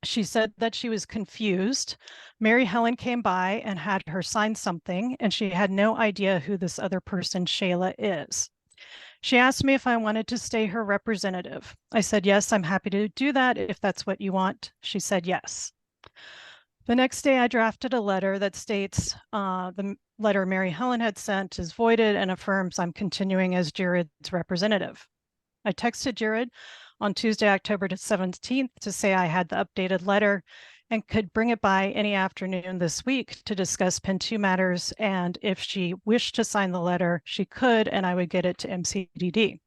She said that she was confused. Mary Helen came by and had her sign something, and she had no idea who this other person, Shayla, is. She asked me if I wanted to stay her representative. I said, yes, I'm happy to do that if that's what you want. She said yes. The next day, I drafted a letter that states the letter Mary Helen had sent is voided and affirms I'm continuing as Jared's representative. I texted Jared on Tuesday, October 17th to say I had the updated letter and could bring it by any afternoon this week to discuss Pen 2 matters. And if she wished to sign the letter, she could, and I would get it to MCDD.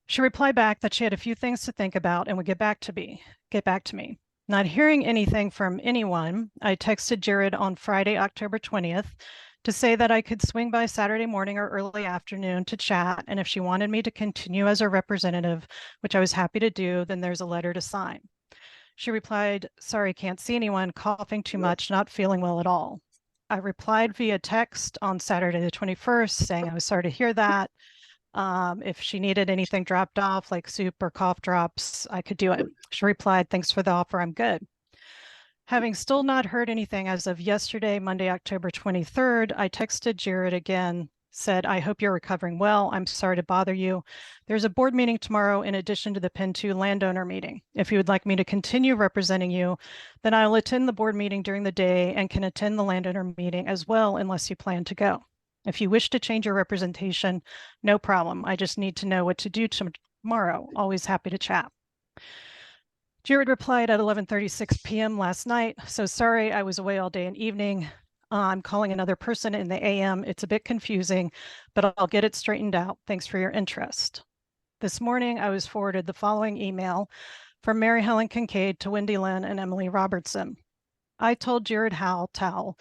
She replied back that she had a few things to think about and would get back to me. Not hearing anything from anyone, I texted Jared on Friday, October 20th, to say that I could swing by Saturday morning or early afternoon to chat, and if she wanted me to continue as her representative, which I was happy to do, then there's a letter to sign. She replied, sorry, can't see anyone, coughing too much, not feeling well at all. I replied via text on Saturday the 21st saying I was sorry to hear that. If she needed anything dropped off, like soup or cough drops, I could do it. She replied, thanks for the offer, I'm good. Having still not heard anything as of yesterday, Monday, October 23rd, I texted Jared again, said, I hope you're recovering well. I'm sorry to bother you. There's a board meeting tomorrow in addition to the Pen 2 landowner meeting. If you would like me to continue representing you, then I'll attend the board meeting during the day and can attend the landowner meeting as well, unless you plan to go. If you wish to change your representation, no problem. I just need to know what to do tomorrow. Always happy to chat. Jared replied at 11:36 p.m. last night. So sorry, I was away all day and evening. I'm calling another person in the AM. It's a bit confusing, but I'll get it straightened out. Thanks for your interest. This morning, I was forwarded the following email from Mary Helen Kincaid to Wendy Lynn and Emily Robertson. I told Jared Towle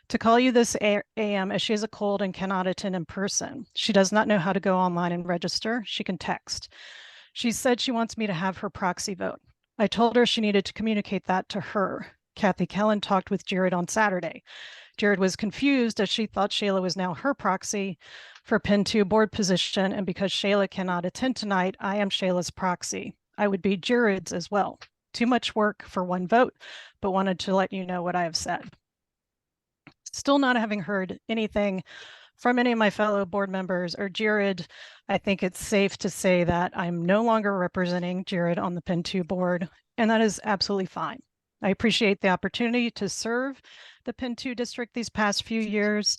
to call you this AM as she has a cold and cannot attend in person. She does not know how to go online and register. She can text. She said she wants me to have her proxy vote. I told her she needed to communicate that to her. Kathy Kellen talked with Jared on Saturday. Jared was confused as she thought Shayla was now her proxy for Pen 2 board position, and because Shayla cannot attend tonight, I am Shayla's proxy. I would be Jared's as well. Too much work for one vote, but wanted to let you know what I have said. Still not having heard anything from any of my fellow board members or Jared, I think it's safe to say that I'm no longer representing Jared on the Pen 2 board, and that is absolutely fine. I appreciate the opportunity to serve the Pen 2 district these past few years,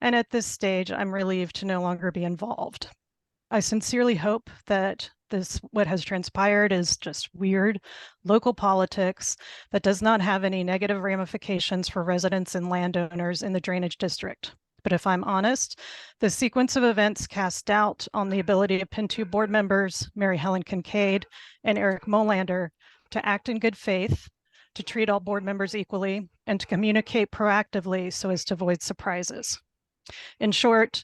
and at this stage, I'm relieved to no longer be involved. I sincerely hope that what has transpired is just weird local politics that does not have any negative ramifications for residents and landowners in the drainage district. But if I'm honest, the sequence of events cast doubt on the ability of Pen 2 board members, Mary Helen Kincaid and Eric Molander, to act in good faith, to treat all board members equally, and to communicate proactively so as to avoid surprises. In short,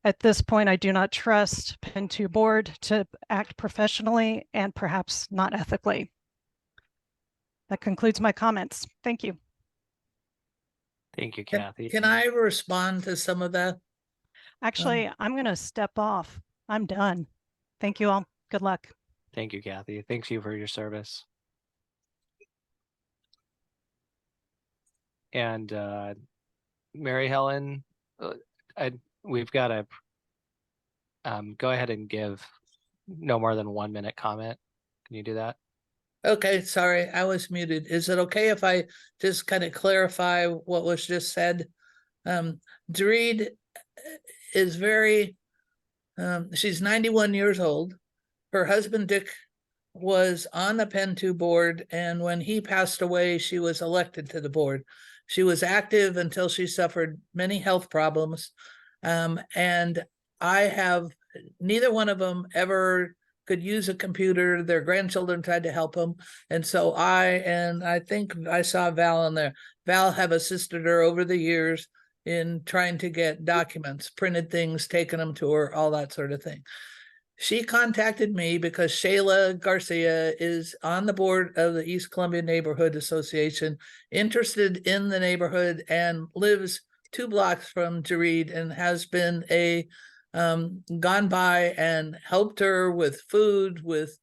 at this point, I do not trust Pen 2 board to act professionally and perhaps not ethically. That concludes my comments. Thank you. Thank you, Kathy. Can I respond to some of that? Actually, I'm going to step off. I'm done. Thank you all. Good luck. Thank you, Kathy. Thanks you for your service. And Mary Helen, we've got to go ahead and give no more than 1 minute comment. Can you do that? Okay, sorry, I was muted. Is it okay if I just kind of clarify what was just said? Doreed is very, she's 91 years old. Her husband, Dick, was on the Pen 2 board, and when he passed away, she was elected to the board. She was active until she suffered many health problems. And I have, neither one of them ever could use a computer. Their grandchildren tried to help them. And so I think I saw Val in there. Val have assisted her over the years in trying to get documents, printed things, taken them to her, all that sort of thing. She contacted me because Shayla Garcia is on the board of the East Columbia Neighborhood Association, interested in the neighborhood, and lives 2 blocks from Doreed, and has been gone by and helped her with food, with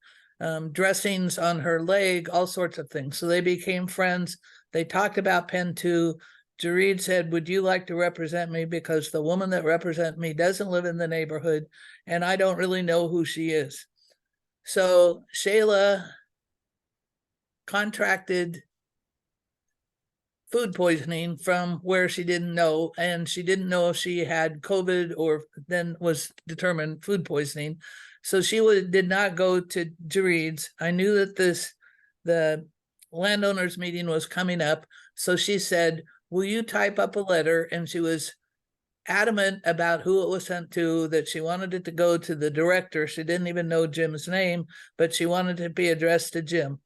dressings on her leg, all sorts of things. So they became friends. They talked about Pen 2. Doreed said, would you like to represent me? Because the woman that represents me doesn't live in the neighborhood, and I don't really know who she is. So Shayla contracted food poisoning from where she didn't know, and she didn't know if she had COVID or then was determined food poisoning. So she did not go to Doreed's. I knew that the landowners meeting was coming up. So she said, will you type up a letter? And she was adamant about who it was sent to, that she wanted it to go to the director. She didn't even know Jim's name, but she wanted it to be addressed to Jim.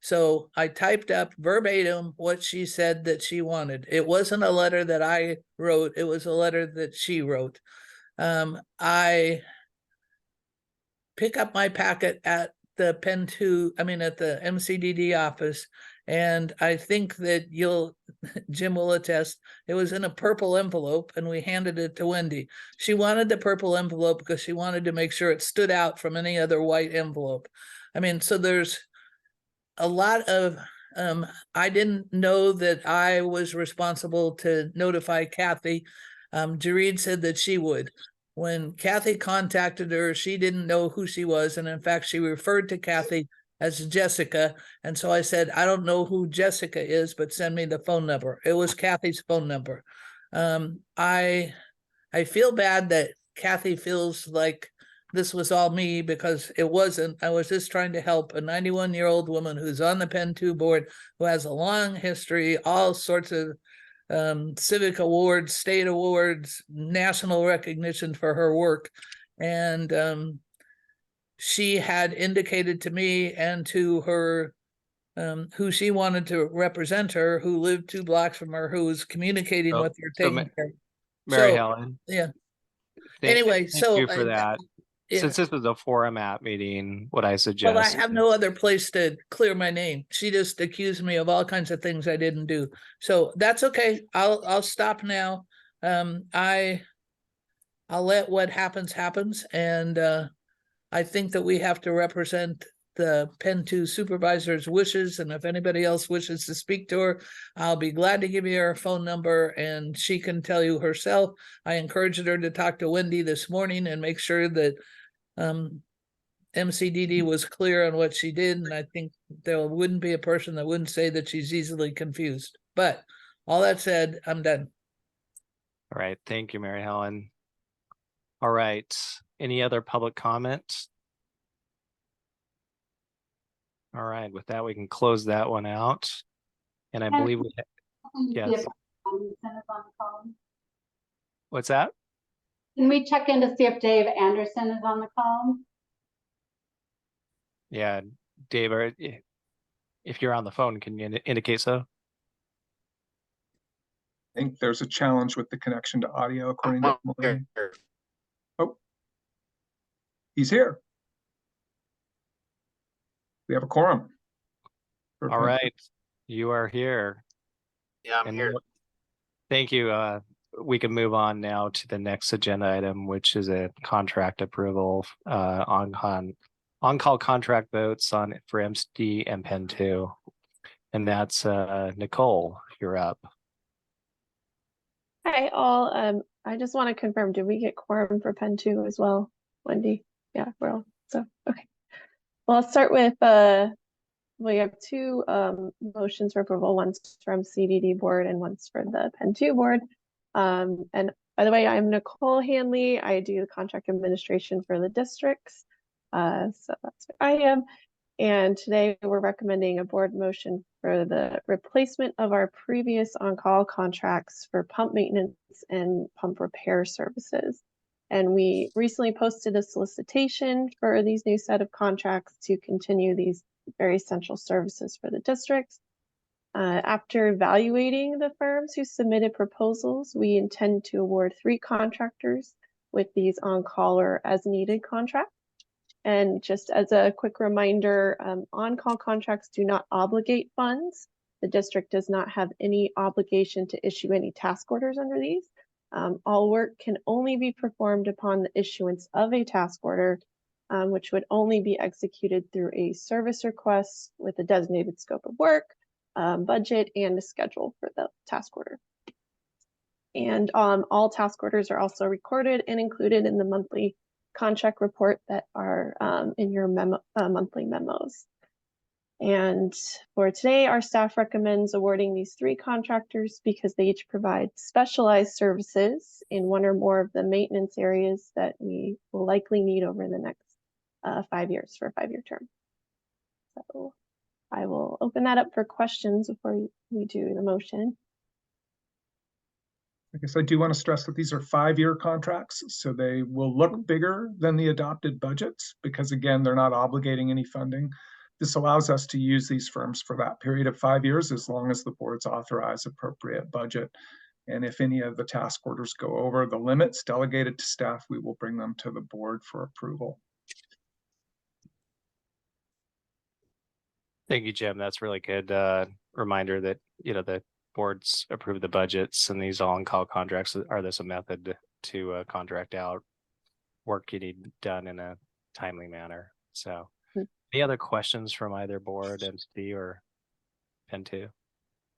So I typed up verbatim what she said that she wanted. It wasn't a letter that I wrote. It was a letter that she wrote. I pick up my packet at the Pen 2, at the MCDD office. And I think that Jim will attest, it was in a purple envelope, and we handed it to Wendy. She wanted the purple envelope because she wanted to make sure it stood out from any other white envelope. So there's a lot of, I didn't know that I was responsible to notify Kathy. Doreed said that she would. When Kathy contacted her, she didn't know who she was. And in fact, she referred to Kathy as Jessica. And so I said, I don't know who Jessica is, but send me the phone number. It was Kathy's phone number. I feel bad that Kathy feels like this was all me because it wasn't. I was just trying to help a 91-year-old woman who's on the Penn 2 board, who has a long history, all sorts of civic awards, state awards, national recognition for her work. And she had indicated to me and to her who she wanted to represent her, who lived 2 blocks from her, who was communicating with her, taking care. Mary So, Helen. yeah. Thank Anyway, thank so you for that. yeah. Since this was a format meeting, what I Well, I suggest. have no other place to clear my name. She just accused me of all kinds of things I didn't do. So that's okay. I'll stop now. I'll let what happens happens, and I think that we have to represent the Penn 2 supervisor's wishes, and if anybody else wishes to speak to her, I'll be glad to give you her phone number and she can tell you herself. I encouraged her to talk to Wendy this morning and make sure that MCDD was clear on what she did, and I think there wouldn't be a person that wouldn't say that she's easily confused. But all that said, I'm done. All right, thank you, Mary Helen. All right, any other public comments? All right, with that, we can close that one out. And I believe we, yes. What's that? Can we check in to see if Dave Anderson is on the call? Yeah, Dave, if you're on the phone, can you indicate so? I think there's a challenge with the connection to audio, according to Emily. Oh, he's here. We have a quorum. All right, you are here. Yeah, I'm here. Thank you. We can move on now to the next agenda item, which is a contract approval on-call contract votes for MCD and Penn 2. And that's Nicole, you're up. Hi all. I just want to confirm, did we get quorum for Penn 2 as well, Wendy? Yeah, we're all so okay. Well, I'll start with we have 2 motions for approval, one's from CDD board and one's for the Penn 2 board. And by the way, I'm Nicole Hanley. I do the contract administration for the districts. So that's what I am. And today we're recommending a board motion for the replacement of our previous on-call contracts for pump maintenance and pump repair services. And we recently posted a solicitation for these new set of contracts to continue these very essential services for the districts. After evaluating the firms who submitted proposals, we intend to award 3 contractors with these on-call or as-needed contracts. And just as a quick reminder, on-call contracts do not obligate funds. The district does not have any obligation to issue any task orders under these. All work can only be performed upon the issuance of a task order, which would only be executed through a service request with a designated scope of work, budget, and a schedule for the task order. And all task orders are also recorded and included in the monthly contract report that are in your monthly memos. And for today, our staff recommends awarding these 3 contractors because they each provide specialized services in one or more of the maintenance areas that we will likely need over the next 5 years for a 5-year term. So I will open that up for questions before we do the motion. I guess I do want to stress that these are 5-year contracts, so they will look bigger than the adopted budgets because, again, they're not obligating any funding. This allows us to use these firms for that period of 5 years as long as the boards authorize appropriate budget. And if any of the task orders go over the limits delegated to staff, we will bring them to the board for approval. Thank you, Jim. That's really good reminder that, the boards approve the budgets and these on-call contracts are this a method to contract out work getting done in a timely manner. So any other questions from either board, MCD or Penn 2?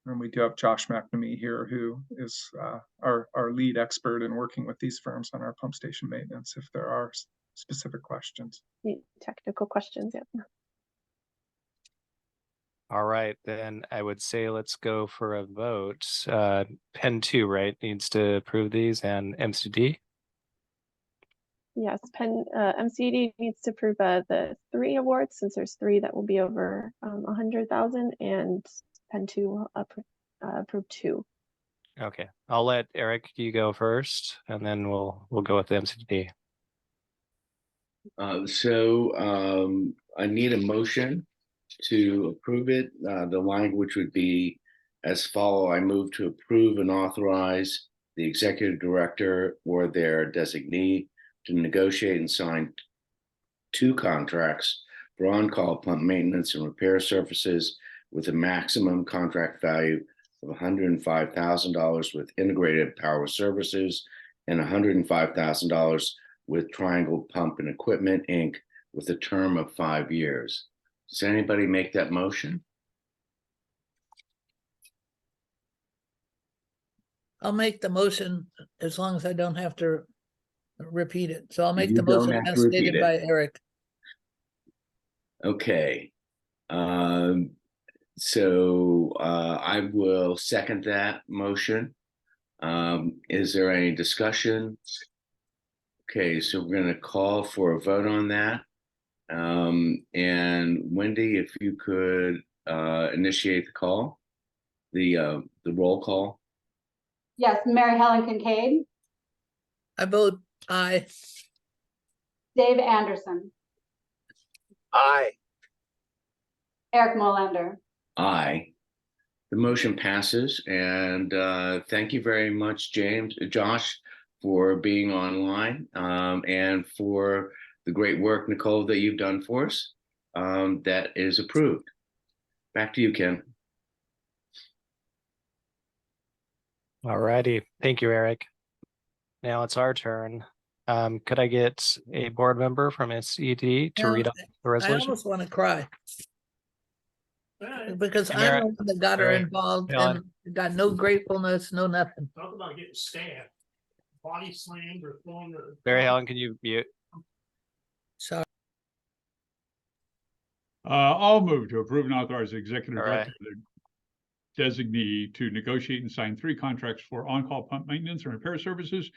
And we do have Josh McNamee here, who is our lead expert in working with these firms on our pump station maintenance, if there are specific questions. Technical questions, yeah. All right, then I would say let's go for a vote. Penn 2, right, needs to approve these, and MCD? Yes, MCD needs to approve the 3 awards, since there's 3 that will be over 100,000, and Penn 2 will approve 2. Okay, I'll let Eric, you go first, and then we'll go with the MCD. I need a motion to approve it. The language would be as follow. I move to approve and authorize the executive director or their designee to negotiate and sign 2 contracts for on-call pump maintenance and repair services with a maximum contract value of $105,000 with Integrated Power Services and $105,000 with Triangle Pump and Equipment, Inc., with a term of 5 years. Does anybody make that motion? I'll make the motion as long as I don't have to repeat it. So I'll make You the don't motion have as to repeat stated it. by Eric. Okay. I will second that motion. Is there any discussion? Okay, so we're going to call for a vote on that. And Wendy, if you could initiate the call, the roll call. Yes, Mary Helen Kincaid, I vote aye. Dave Anderson, Aye. Eric Molander. Aye. The motion passes, and thank you very much, Josh, for being online, and for the great work, Nicole, that you've done for us. That is approved. Back to you, Ken. All righty, thank you, Eric. Now it's our turn. Could I get a board member from MCDD to read off the I resolution? almost want to cry. Because Hey, I'm Mary- the one that got her Mary, involved Helen. and got no gratefulness, no nothing. Talk about getting stabbed, body slammed or throwing the. Mary Helen, can you mute? Sorry. I'll move to approve and authorize the executive All director, the designee, to negotiate and sign 3 contracts for on-call pump maintenance and repair services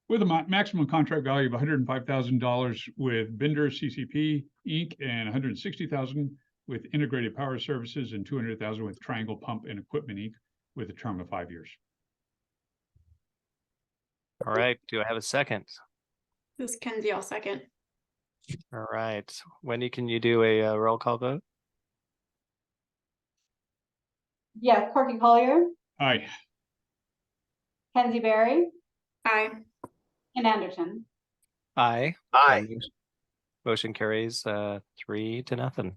with a maximum contract value of $105,000 with Bender CCP Inc. and $160,000 with Integrated Power Services and $200,000 with Triangle Pump and Equipment Inc. with a term of 5 years. All right, do I have a second? This is Kenzie, I'll second. All right, Wendy, can you do a roll call vote? Yes, Corky Collier, Aye. Kenzie Berry, Aye. and Anderson. Aye. Aye. Motion carries 3-0.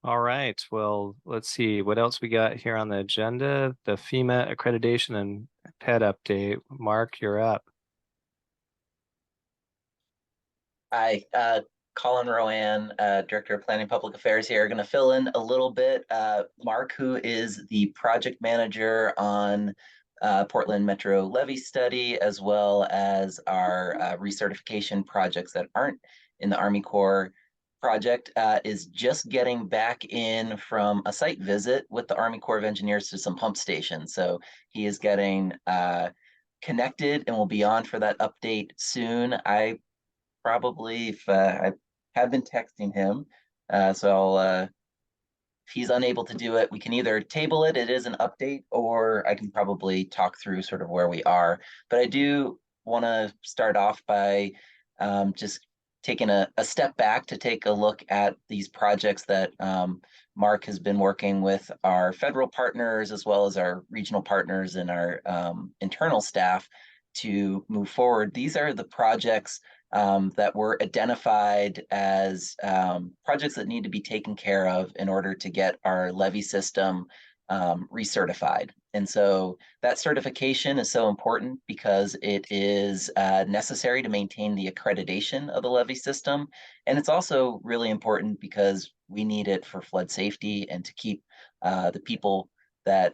All right, well, let's see what else we got here on the agenda. The FEMA accreditation and PED update. Mark, you're up. Hi, Colin Rowan, Director of Planning Public Affairs here, going to fill in a little bit. Mark, who is the project manager on Portland Metro Levy Study, as well as our recertification projects that aren't in the Army Corps project, is just getting back in from a site visit with the Army Corps of Engineers to some pump stations. So he is getting connected and will be on for that update soon. I probably, I have been texting him, so if he's unable to do it, we can either table it, it is an update, or I can probably talk through sort of where we are. But I do want to start off by just taking a step back to take a look at these projects that Mark has been working with our federal partners, as well as our regional partners and our internal staff to move forward. These are the projects that were identified as projects that need to be taken care of in order to get our levy system recertified. And so that certification is so important because it is necessary to maintain the accreditation of the levy system. And it's also really important because we need it for flood safety and to keep the people that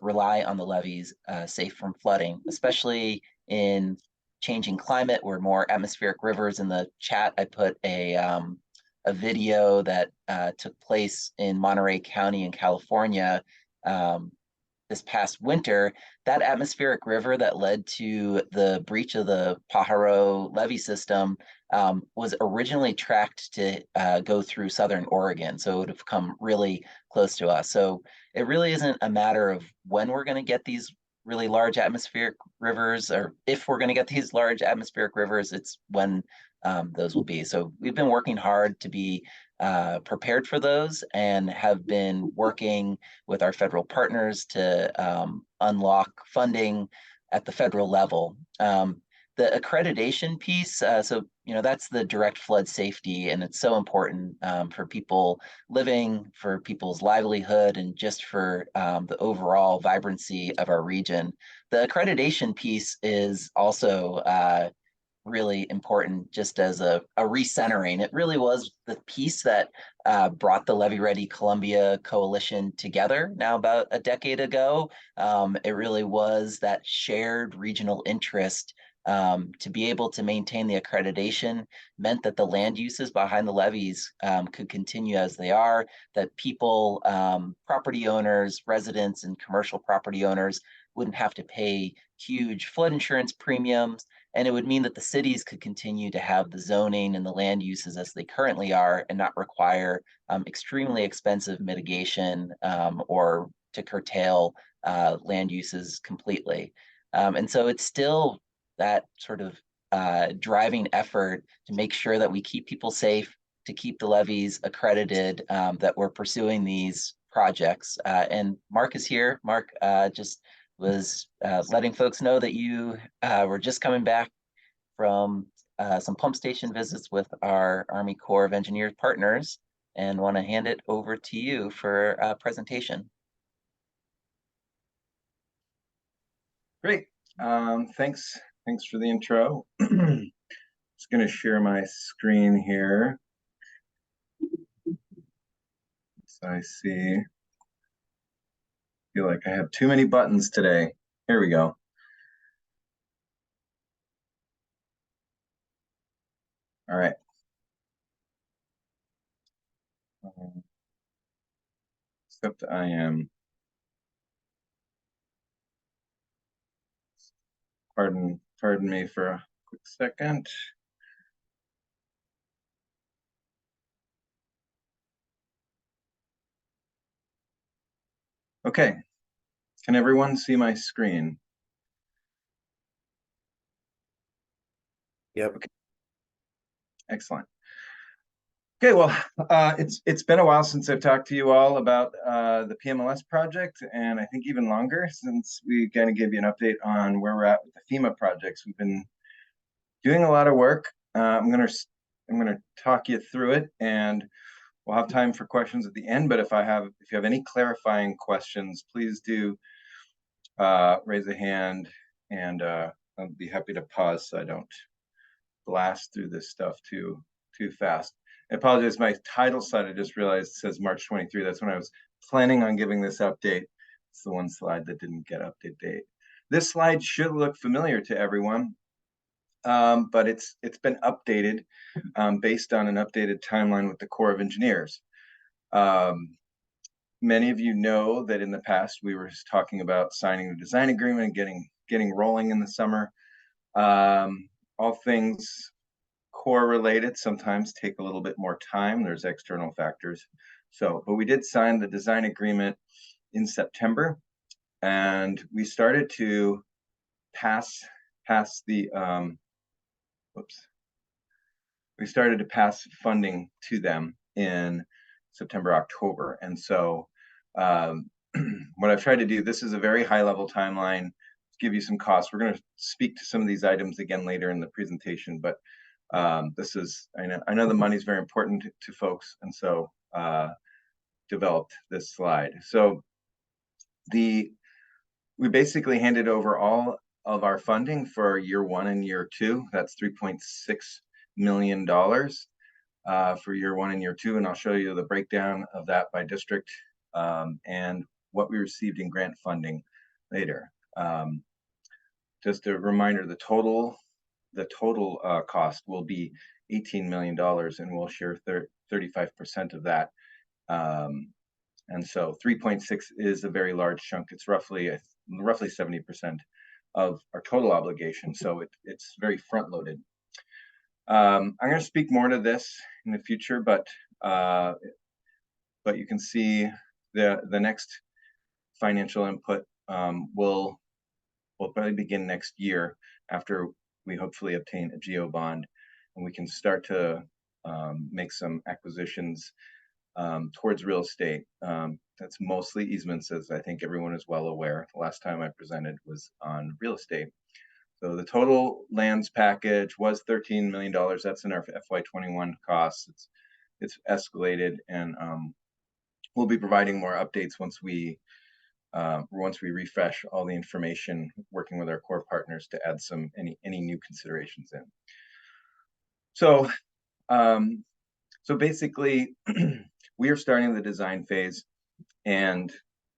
rely on the levees safe from flooding, especially in changing climate where more atmospheric rivers. In the chat, I put a video that took place in Monterey County in California. this past winter, that atmospheric river that led to the breach of the Pajaro levee system was originally tracked to go through southern Oregon. So it would have come really close to us. So it really isn't a matter of when we're going to get these really large atmospheric rivers, or if we're going to get these large atmospheric rivers, it's when those will be. So we've been working hard to be prepared for those, and have been working with our federal partners to unlock funding at the federal level. The accreditation piece, so that's the direct flood safety, and it's so important for people living, for people's livelihood, and just for the overall vibrancy of our region. The accreditation piece is also really important, just as a recentering. It really was the piece that brought the Levee Ready Columbia Coalition together now about a decade ago. It really was that shared regional interest to be able to maintain the accreditation, meant that the land uses behind the levees could continue as they are, that people, property owners, residents, and commercial property owners wouldn't have to pay huge flood insurance premiums. And it would mean that the cities could continue to have the zoning and the land uses as they currently are, and not require extremely expensive mitigation or to curtail land uses completely. And so it's still that sort of driving effort to make sure that we keep people safe, to keep the levees accredited, that we're pursuing these projects. And Mark is here. Mark just was letting folks know that you were just coming back from some pump station visits with our Army Corps of Engineers partners, and want to hand it over to you for a presentation. Great. Thanks for the intro. Just going to share my screen here. So I feel like I have too many buttons today. Here we go. All right. Except I am. Pardon me for a quick second. Okay. Can everyone see my screen? Yep. Okay. Excellent. Okay, well, it's been a while since I've talked to you all about the PMLS project, and I think even longer since we kind of gave you an update on where we're at with the FEMA projects. We've been doing a lot of work. I'm gonna talk you through it, and we'll have time for questions at the end. But if you have any clarifying questions, please do raise a hand, and I'll be happy to pause so I don't blast through this stuff too fast. I apologize, my title slide, I just realized, says March 23. That's when I was planning on giving this update. It's the one slide that didn't get update date. This slide should look familiar to everyone, but it's been updated based on an updated timeline with the Corps of Engineers. Many of you know that in the past we were talking about signing the design agreement and getting rolling in the summer. All things Corps related sometimes take a little bit more time. There's external factors. But we did sign the design agreement in September, and we started to pass funding to them in September, October. And so what I've tried to do, this is a very high level timeline to give you some costs. We're going to speak to some of these items again later in the presentation, but this is, I know the money is very important to folks, and so developed this slide. So we basically handed over all of our funding for year 1 and year 2. That's $3.6 million for year 1 and year 2, and I'll show you the breakdown of that by district and what we received in grant funding later. Just a reminder, the total cost will be $18 million, and we'll share 35% of that. And so 3.6 is a very large chunk. It's roughly 70% of our total obligation. So it's very front loaded. I'm going to speak more to this in the future, but you can see the next financial input will probably begin next year after we hopefully obtain a geo bond, and we can start to make some acquisitions towards real estate. That's mostly easements, as I think everyone is well aware. The last time I presented was on real estate. So the total lands package was $13 million. That's in our FY21 costs. It's escalated, and we'll be providing more updates once we refresh all the information, working with our core partners to add any new considerations in. So basically, we are starting the design phase, and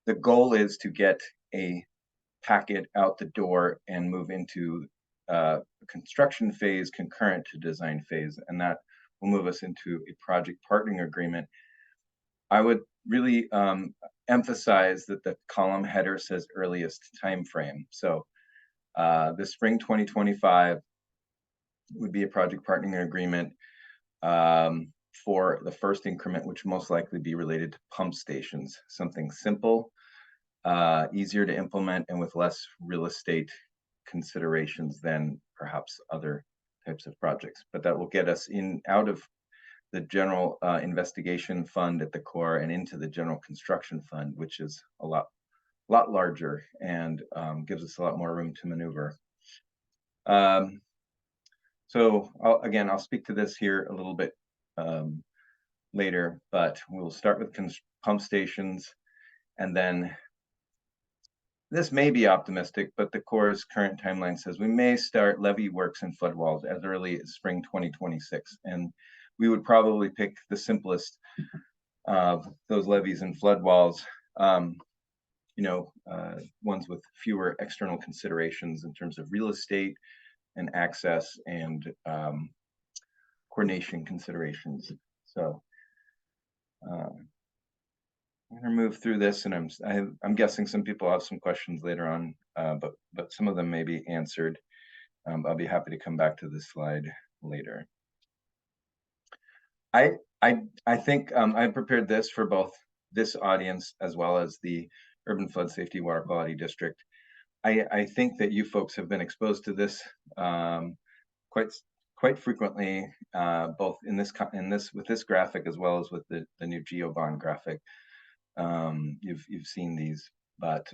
the goal is to get a packet out the door and move into construction phase concurrent to design phase, and that will move us into a project partnering agreement. I would really emphasize that the column header says earliest time frame. So the spring 2025 would be a project partnering agreement for the first increment, which most likely be related to pump stations, something simple, easier to implement, and with less real estate considerations than perhaps other types of projects. But that will get us out of the general investigation fund at the Corps and into the general construction fund, which is a lot larger and gives us a lot more room to maneuver. So I'll speak to this here a little bit later, but we'll start with pump stations, and then this may be optimistic, but the Corps' current timeline says we may start levee works and flood walls as early as spring 2026, and we would probably pick the simplest of those levees and flood walls, ones with fewer external considerations in terms of real estate and access and coordination considerations. So I'm going to move through this, and I'm guessing some people have some questions later on, but some of them may be answered. I'll be happy to come back to this slide later. I think I prepared this for both this audience as well as the Urban Flood Safety Water Quality District. I think that you folks have been exposed to this quite frequently, both with this graphic as well as with the new GeoBond graphic. You've seen these, but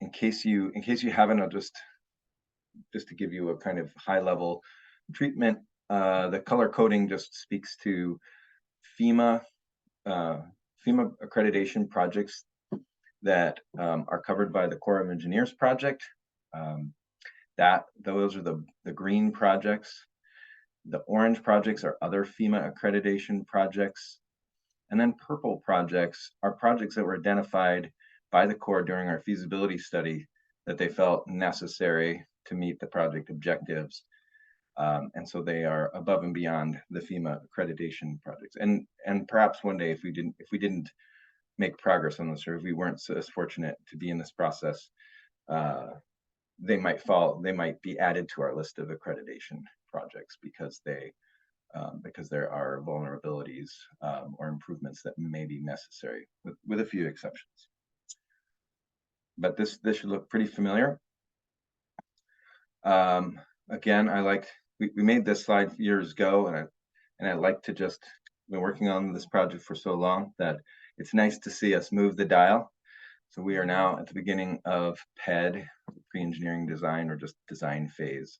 in case you haven't, I'll just to give you a kind of high level treatment. The color coding just speaks to FEMA accreditation projects that are covered by the Corps of Engineers project. Those are the green projects. The orange projects are other FEMA accreditation projects. And then purple projects are projects that were identified by the Corps during our feasibility study that they felt necessary to meet the project objectives. And so they are above and beyond the FEMA accreditation projects. And perhaps one day, if we didn't make progress on this, or if we weren't as fortunate to be in this process, they might be added to our list of accreditation projects because there are vulnerabilities or improvements that may be necessary, with a few exceptions. But this should look pretty familiar. Again, we made this slide years ago, and I like to just been working on this project for so long that it's nice to see us move the dial. So we are now at the beginning of PED, pre-engineering design, or just design phase.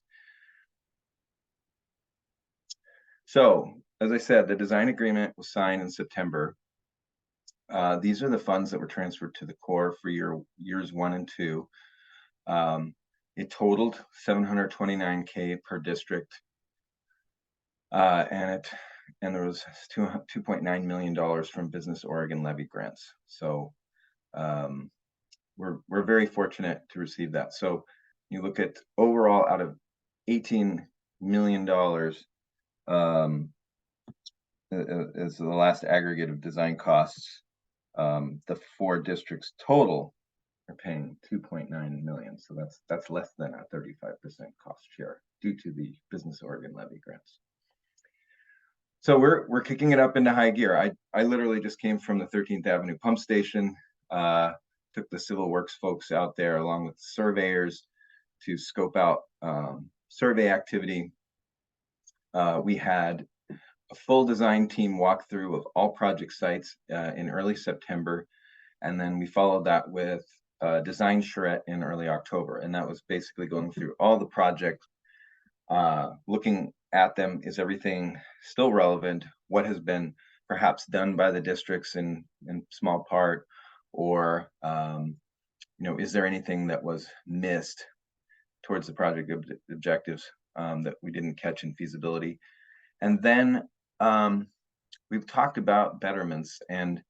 So, as I said, the design agreement was signed in September. These are the funds that were transferred to the Corps for years 1 and 2. It totaled $729K per district, and there was $2.9 million from Business Oregon levy grants. So we're very fortunate to receive that. So you look at overall out of $18 million is the last aggregate of design costs. The 4 districts total are paying 2.9 million. So that's less than a 35% cost share due to the Business Oregon levy grants. So we're kicking it up into high gear. I literally just came from the 13th Avenue pump station, took the civil works folks out there along with the surveyors to scope out survey activity. We had a full design team walkthrough of all project sites in early September. And then we followed that with a design charrette in early October. And that was basically going through all the projects, looking at them. Is everything still relevant? What has been perhaps done by the districts in small part? Or, is there anything that was missed towards the project objectives that we didn't catch in feasibility? And then we've talked about betterments, and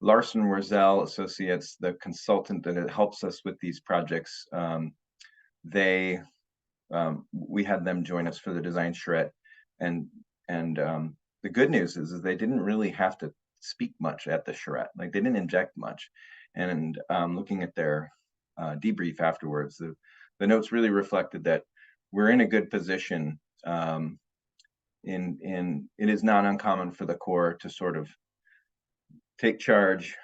Larson Roselle Associates, the consultant that helps us with these projects, we had them join us for the design charrette, and the good news is they didn't really have to speak much at the charrette. Like, they didn't inject much. And looking at their debrief afterwards, the notes really reflected that we're in a good position. It is not uncommon for the Corps to sort of take charge,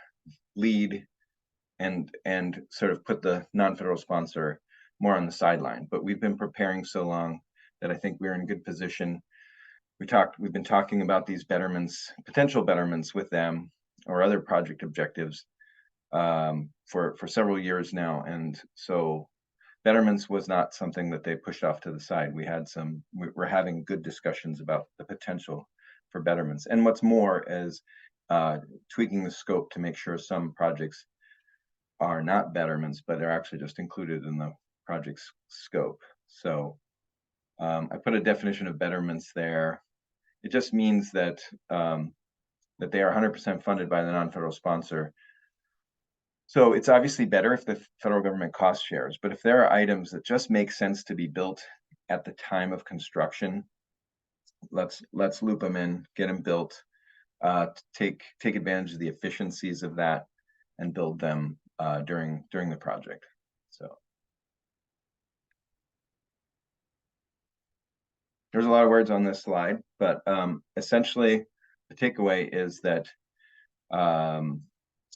lead, and sort of put the non-federal sponsor more on the sideline. But we've been preparing so long that I think we're in good position. We've been talking about these betterments, potential betterments with them, or other project objectives for several years now. And so betterments was not something that they pushed off to the side. We're having good discussions about the potential for betterments. And what's more is tweaking the scope to make sure some projects are not betterments, but they're actually just included in the project's scope. So I put a definition of betterments there. It just means that that they are 100% funded by the non-federal sponsor. So it's obviously better if the federal government cost shares, but if there are items that just make sense to be built at the time of construction, let's loop them in, get them built, take advantage of the efficiencies of that, and build them during the project. So there's a lot of words on this slide, but essentially the takeaway is that,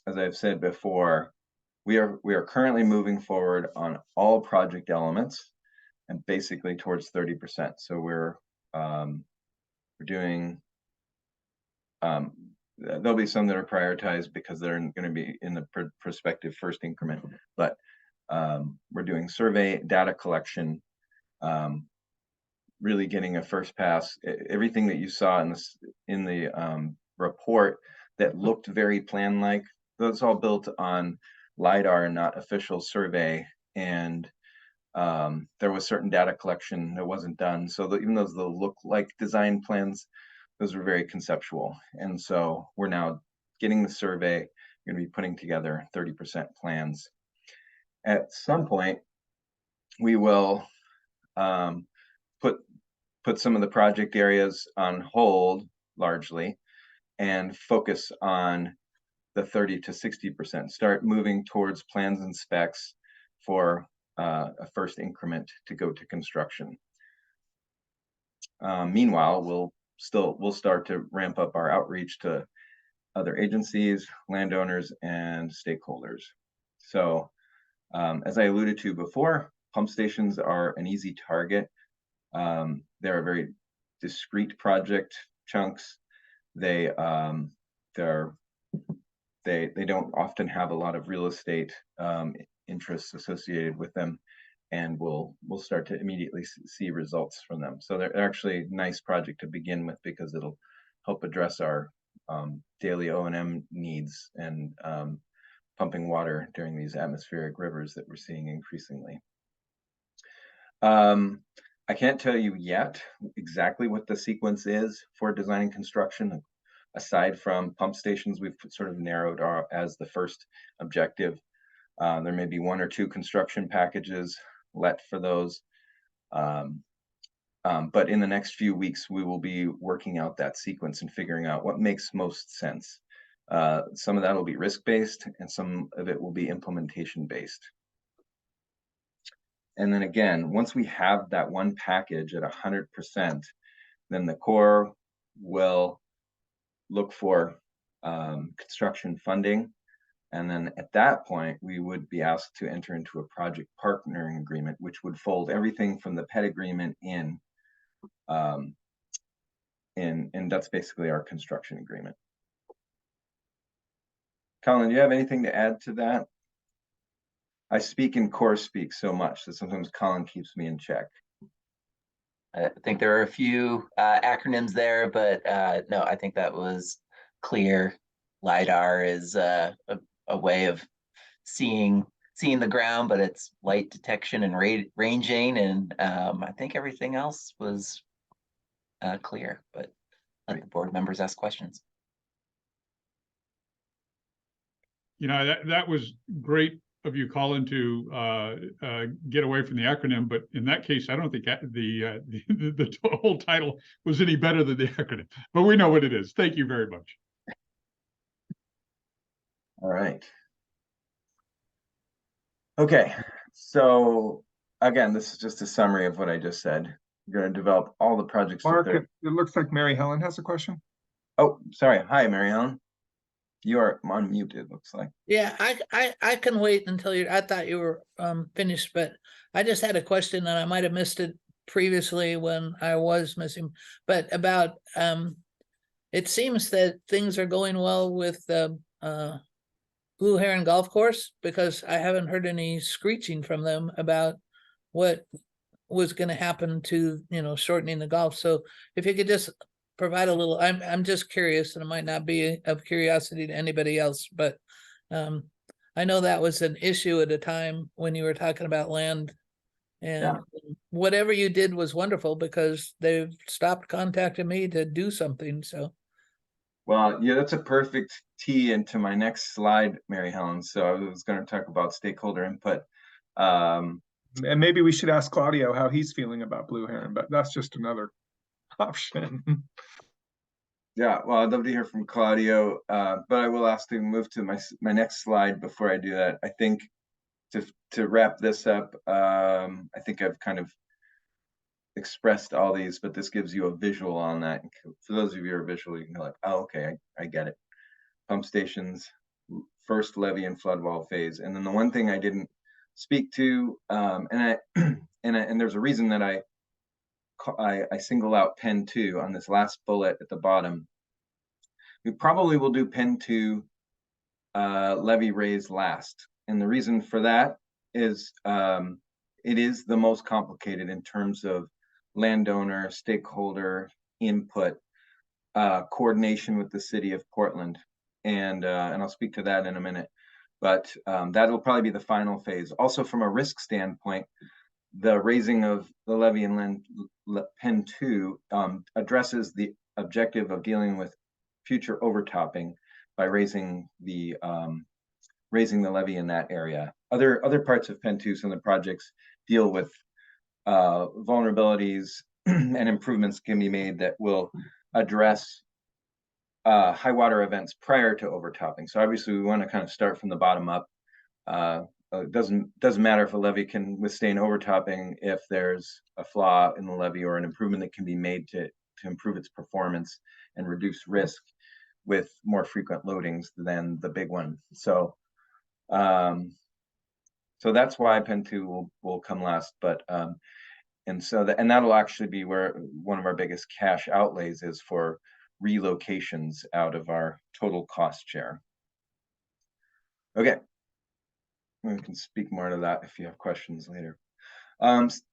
as I've said before, we are currently moving forward on all project elements and basically towards 30%. So we're doing, there'll be some that are prioritized because they're going to be in the prospective first increment, but we're doing survey, data collection, really getting a first pass. Everything that you saw in the report that looked very plan-like, that's all built on LiDAR and not official survey. And there was certain data collection that wasn't done. So even though those look like design plans, those were very conceptual. And so we're now getting the survey, we're going to be putting together 30% plans. At some point, we will put some of the project areas on hold largely and focus on the 30 to 60%, start moving towards plans and specs for a first increment to go to construction. Meanwhile, we'll start to ramp up our outreach to other agencies, landowners, and stakeholders. So as I alluded to before, pump stations are an easy target. They're a very discrete project chunks. They don't often have a lot of real estate interests associated with them, and we'll start to immediately see results from them. So they're actually a nice project to begin with because it'll help address our daily O&M needs and pumping water during these atmospheric rivers that we're seeing increasingly. I can't tell you yet exactly what the sequence is for design and construction. Aside from pump stations, we've sort of narrowed as the first objective. There may be 1 or 2 construction packages let for those. But in the next few weeks, we will be working out that sequence and figuring out what makes most sense. Some of that will be risk-based and some of it will be implementation-based. And then again, once we have that one package at 100%, then the Corps will look for construction funding. And then at that point, we would be asked to enter into a project partnering agreement, which would fold everything from the PET agreement in. And that's basically our construction agreement. Colin, do you have anything to add to that? I speak in Corps speak so much that sometimes Colin keeps me in check. I think there are a few acronyms there, but no, I think that was clear. LiDAR is a way of seeing the ground, but it's light detection and ranging, and I think everything else was clear. But let the board members ask questions. You know, that was great of you, Colin, to get away from the acronym, but in that case, I don't think the whole title was any better than the acronym, but we know what it is. Thank you very much. All right. Okay, so again, this is just a summary of what I just said. We're going to develop all the projects. Mark, it looks like Mary Helen has a question. Oh, sorry. Hi, Mary Helen. You are on mute, it looks like. Yeah, I can wait until I thought you were finished, but I just had a question and I might have missed it previously when I was missing, but about it seems that things are going well with the Blue Heron Golf Course, because I haven't heard any screeching from them about what was going to happen to, shortening the golf. So if you could just provide a little, I'm just curious, and it might not be of curiosity to anybody else, but I know that was an issue at a time when you were talking about land, and whatever you did was wonderful, because they've stopped contacting me to do something. So, well, yeah, that's a perfect tee into my next slide, Mary Helen. So I was going to talk about stakeholder input. And maybe we should ask Claudio how he's feeling about Blue Heron, but that's just another option. Yeah, well, I'd love to hear from Claudio, but I will ask to move to my next slide before I do that. I think to wrap this up, I think I've kind of expressed all these, but this gives you a visual on that. For those of you who are visual, you can go like, oh, okay, I get it. Pump stations, first levee and flood wall phase. And then the one thing I didn't speak to, and there's a reason that I single out Pen 2 on this last bullet at the bottom. We probably will do Pen 2 levee raise last. And the reason for that is it is the most complicated in terms of landowner, stakeholder input, coordination with the city of Portland. And I'll speak to that in a minute. But that'll probably be the final phase. Also, from a risk standpoint, the raising of the levee in Pen 2 addresses the objective of dealing with future overtopping by raising the levee in that area. Other parts of Pen 2, some of the projects deal with vulnerabilities and improvements can be made that will address high water events prior to overtopping. So obviously we want to kind of start from the bottom up. It doesn't matter if a levee can withstand overtopping if there's a flaw in the levee or an improvement that can be made to improve its performance and reduce risk with more frequent loadings than the big one. So so that's why Pen 2 will come last. But and that'll actually be where one of our biggest cash outlays is for relocations out of our total cost share. Okay. We can speak more to that if you have questions later.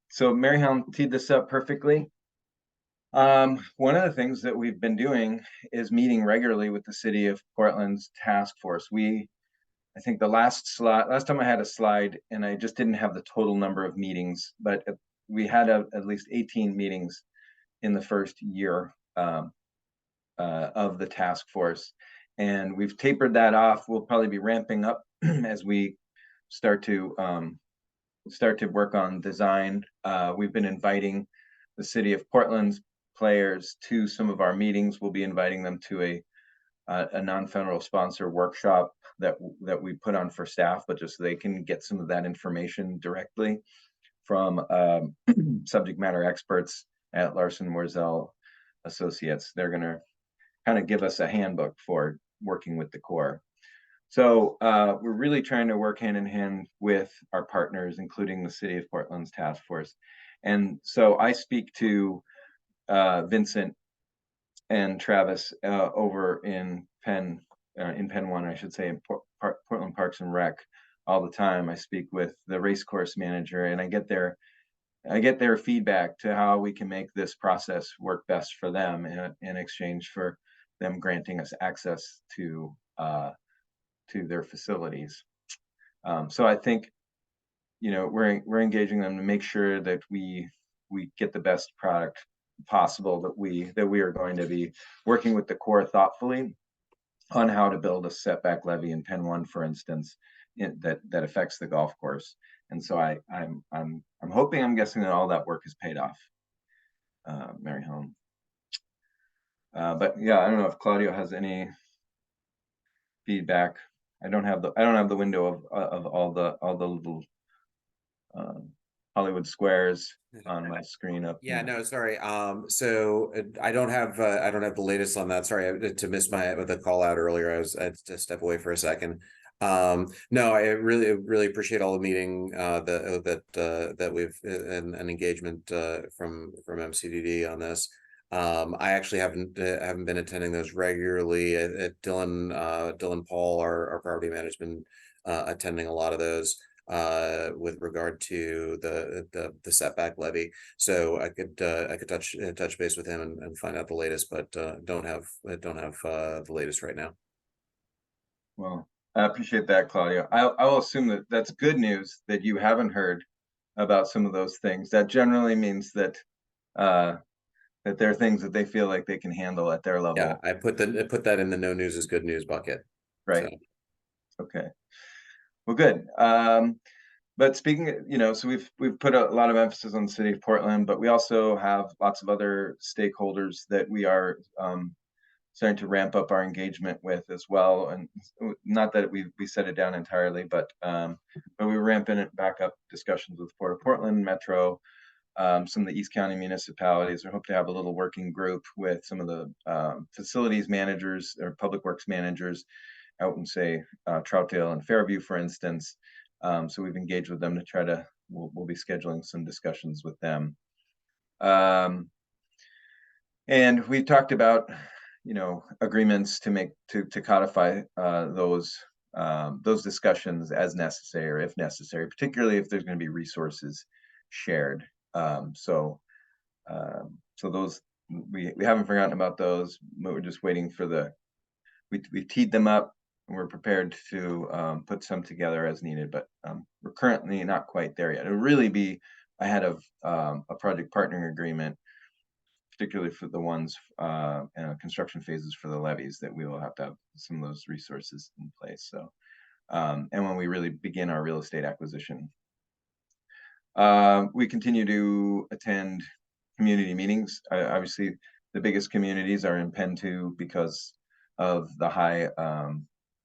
So Mary Helen teed this up perfectly. One of the things that we've been doing is meeting regularly with the City of Portland's task force. I think the last time I had a slide, and I just didn't have the total number of meetings, but we had at least 18 meetings in the first year of the task force. And we've tapered that off. We'll probably be ramping up as we start to work on design. We've been inviting the City of Portland's players to some of our meetings. We'll be inviting them to a non-federal sponsor workshop that we put on for staff, but just so they can get some of that information directly from subject matter experts at Larson Morzell Associates. They're going to kind of give us a handbook for working with the Corps. So we're really trying to work hand in hand with our partners, including the City of Portland's task force. And so I speak to Vincent and Travis over in Penn 1, I should say, in Portland Parks and Rec all the time. I speak with the race course manager, and I get their feedback to how we can make this process work best for them in exchange for them granting us access to their facilities. So I think, you know, we're engaging them to make sure that we get the best product possible, that we are going to be working with the Corps thoughtfully on how to build a setback levee in Penn 1, for instance, that affects the golf course. And so I'm hoping, I'm guessing that all that work is paid off, Mary Helen. But yeah, I don't know if Claudio has any feedback. I don't have the window of all the little Hollywood squares on my screen up. Yeah, no, sorry. So I don't have the latest on that. Sorry to miss the call out earlier. I had to step away for a second. No, I really appreciate all the meeting that we've and engagement from MCDD on this. I actually haven't been attending those regularly. Dylan Paul, our property management, attending a lot of those with regard to the setback levy. So I could touch base with him and find out the latest, but don't have the latest right now. Well, I appreciate that, Claudio. I will assume that that's good news that you haven't heard about some of those things. That generally means that that there are things that they feel like they can handle at their level. Yeah, I put that in the no news is good news bucket. Right. So. Okay. Well, good. But speaking, you know, so we've put a lot of emphasis on the City of Portland, but we also have lots of other stakeholders that we are starting to ramp up our engagement with as well. And not that we set it down entirely, but we're ramping it back up, discussions with Port of Portland, Metro, some of the East County municipalities. We hope to have a little working group with some of the facilities managers or public works managers out in, say, Troutdale and Fairview, for instance. So we've engaged with them to try to, we'll be scheduling some discussions with them. And we talked about, you know, agreements to make, to codify those discussions as necessary or if necessary, particularly if there's going to be resources shared. So those, we haven't forgotten about those, but we're just waiting for we teed them up. We're prepared to put some together as needed, but we're currently not quite there yet. It'll really be ahead of a project partnering agreement, particularly for the ones construction phases for the levees, that we will have to have some of those resources in place. So, and when we really begin our real estate acquisition. We continue to attend community meetings. Obviously, the biggest communities are in Penn 2 because of the high,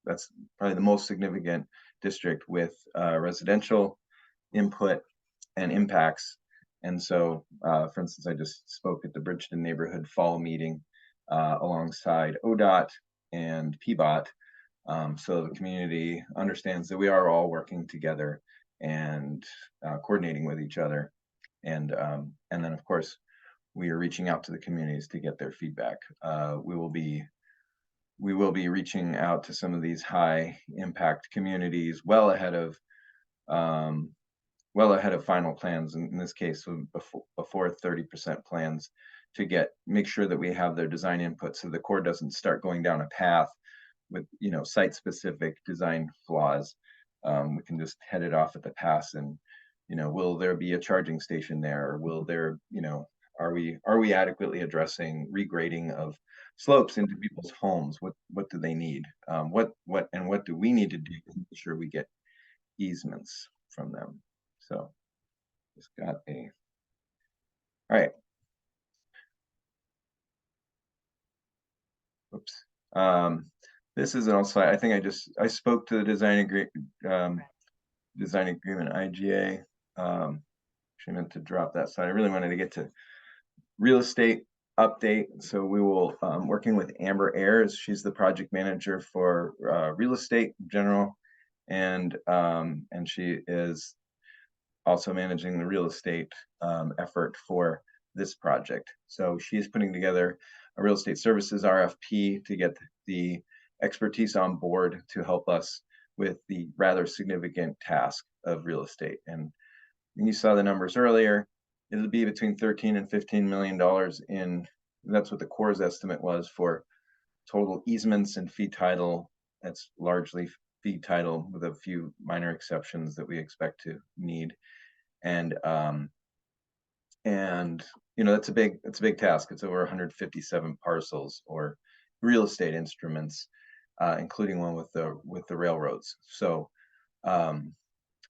that's probably the most significant district with residential input and impacts. And so, for instance, I just spoke at the Bridgeton Neighborhood Fall meeting alongside ODOT and PBOT. So the community understands that we are all working together and coordinating with each other. And then, of course, we are reaching out to the communities to get their feedback. We will be reaching out to some of these high impact communities well ahead of final plans, in this case before 30% plans, to make sure that we have their design input so the Corps doesn't start going down a path with, you know, site specific design flaws. We can just head it off at the pass, and, you know, will there be a charging station there, or will there, you know, are we adequately addressing regrading of slopes into people's homes? What do they need? What do we need to do to make sure we get easements from them? So just got all right. Oops. This is also, I think I spoke to the design agreement IGA. She meant to drop that slide. I really wanted to get to real estate update. So we will, working with Amber Ayers. She's the project manager for real estate in general. And she is also managing the real estate effort for this project. So she's putting together a real estate services RFP to get the expertise on board to help us with the rather significant task of real estate. And you saw the numbers earlier. It'll be between $13 and $15 million in, that's what the Corps' estimate was for total easements and fee title. That's largely fee title with a few minor exceptions that we expect to need. And you know, that's a big task. It's over 157 parcels or real estate instruments, including one with the railroads. So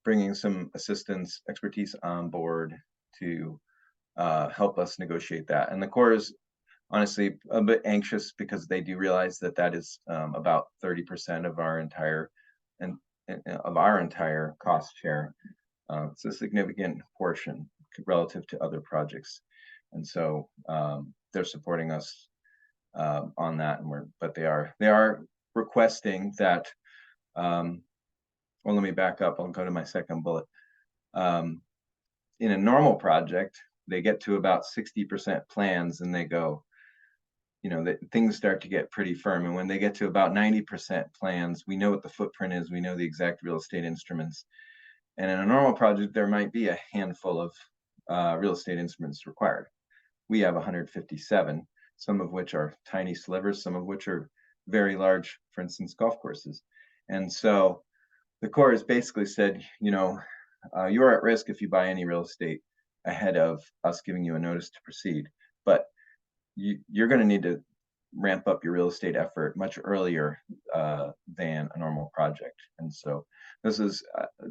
bringing some assistance, expertise on board to help us negotiate that. And the Corps is honestly a bit anxious because they do realize that that is about 30% of our entire cost share. It's a significant portion relative to other projects, and so they're supporting us on that. And but they are requesting that. Well, let me back up. I'll go to my second bullet. In a normal project, they get to about 60% plans, and they go, you know, that things start to get pretty firm. And when they get to about 90% plans, we know what the footprint is. We know the exact real estate instruments. And in a normal project, there might be a handful of real estate instruments required. We have 157, some of which are tiny slivers, some of which are very large, for instance, golf courses. And so the Corps has basically said, you know, you're at risk if you buy any real estate ahead of us giving you a notice to proceed. But you're going to need to ramp up your real estate effort much earlier than a normal project. And so this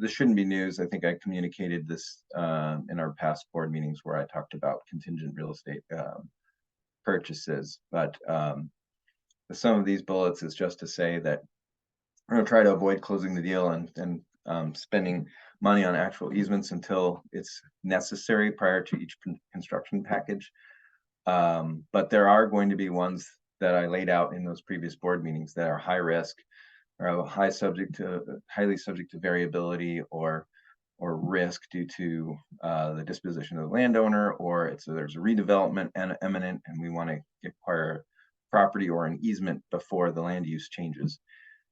shouldn't be news. I think I communicated this in our past board meetings where I talked about contingent real estate purchases. But the sum of these bullets is just to say that we're going to try to avoid closing the deal and spending money on actual easements until it's necessary prior to each construction package. But there are going to be ones that I laid out in those previous board meetings that are high risk, or highly subject to variability or risk due to the disposition of the landowner, or there's a redevelopment imminent and we want to acquire property or an easement before the land use changes.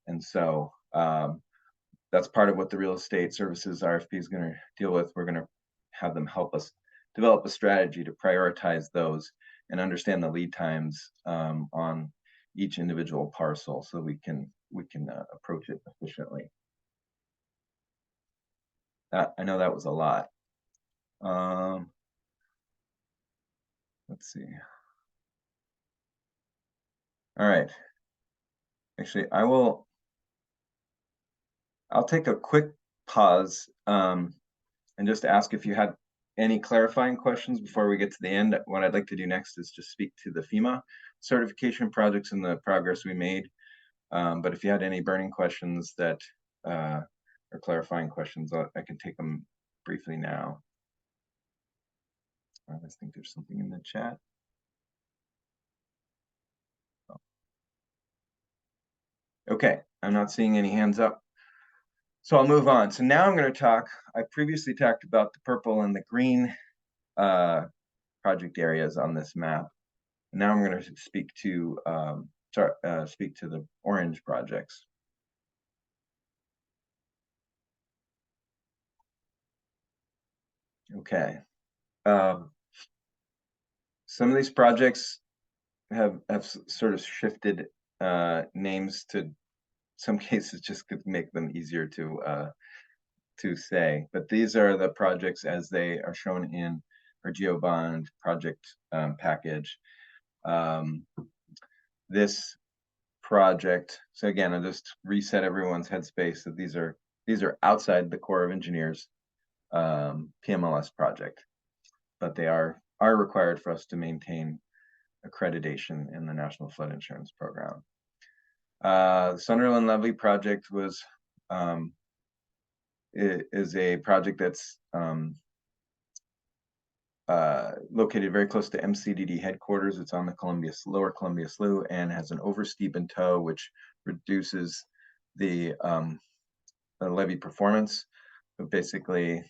And so that's part of what the real estate services RFP is going to deal with. We're going to have them help us develop a strategy to prioritize those and understand the lead times on each individual parcel so we can approach it efficiently. I know that was a lot. Let's see. All right. Actually, I'll take a quick pause and just ask if you had any clarifying questions before we get to the end. What I'd like to do next is just speak to the FEMA certification projects and the progress we made. But if you had any burning questions that or clarifying questions, I can take them briefly now. I think there's something in the chat. Oh. Okay, I'm not seeing any hands up. So I'll move on. So now I'm going to talk, I previously talked about the purple and the green project areas on this map. Now I'm going to speak to the orange projects. Okay. Some of these projects have sort of shifted names to some cases just to make them easier to say. But these are the projects as they are shown in our GeoBond project package. This project, so again, I'll just reset everyone's headspace that these are outside the Corps of Engineers PMLS project, but they are required for us to maintain accreditation in the National Flood Insurance Program. Sunderland Levee project was is a project that's located very close to MCDD headquarters. It's on the lower Columbia Slough and has an oversteep in tow, which reduces the levee performance. But basically,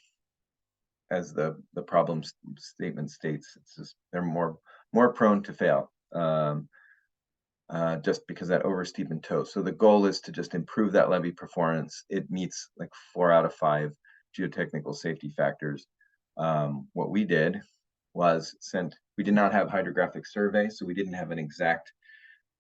as the problem statement states, it's just they're more prone to fail. Just because that oversteep in tow. So the goal is to just improve that levee performance. It meets like 4 out of 5 geotechnical safety factors. What we did was we did not have hydrographic survey, so we didn't have an exact,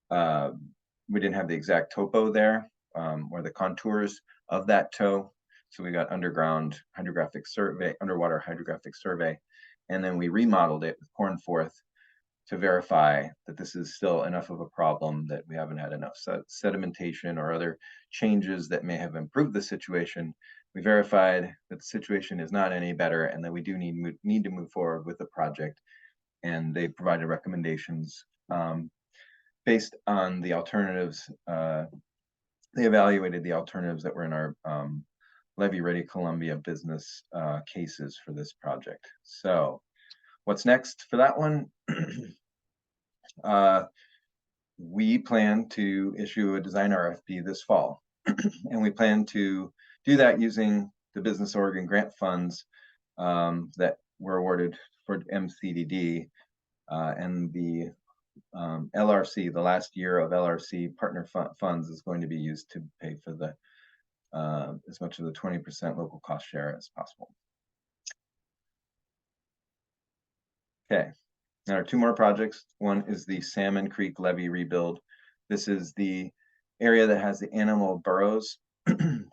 we didn't have the exact topo there, or the contours of that tow. So we got underground hydrographic survey, underwater hydrographic survey, and then we remodeled it with Cornforth to verify that this is still enough of a problem, that we haven't had enough sedimentation or other changes that may have improved the situation. We verified that the situation is not any better and that we do need to move forward with the project. And they provided recommendations based on the alternatives. They evaluated the alternatives that were in our Levee Ready Columbia business cases for this project. So what's next for that one? We plan to issue a design RFP this fall, and we plan to do that using the Business Oregon grant funds that were awarded for MCDD and the LRC. The last year of LRC partner funds is going to be used to pay for the as much of the 20% local cost share as possible. Okay. There are 2 more projects. One is the Salmon Creek Levee rebuild. This is the area that has the animal burrows.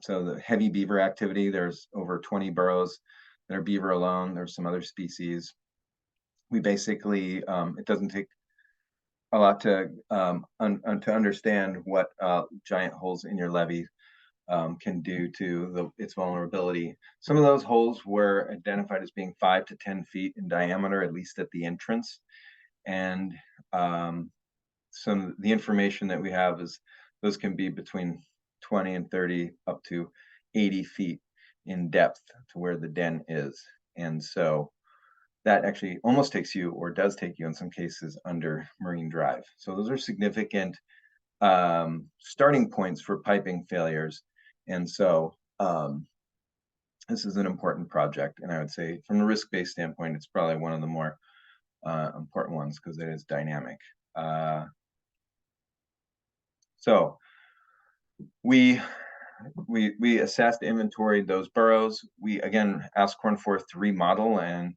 So the heavy beaver activity, there's over 20 burrows that are beaver alone. There's some other species. We basically, it doesn't take a lot to understand what giant holes in your levee can do to its vulnerability. Some of those holes were identified as being 5 to 10 feet in diameter, at least at the entrance. And the information that we have is those can be between 20 and 30 up to 80 feet in depth to where the den is. And so that actually almost takes you, or does take you in some cases, under Marine Drive. So those are significant starting points for piping failures. And so this is an important project. And I would say from a risk-based standpoint, it's probably one of the more important ones because it is dynamic. So we assessed, inventoried those burrows. We again asked Cornforth to remodel and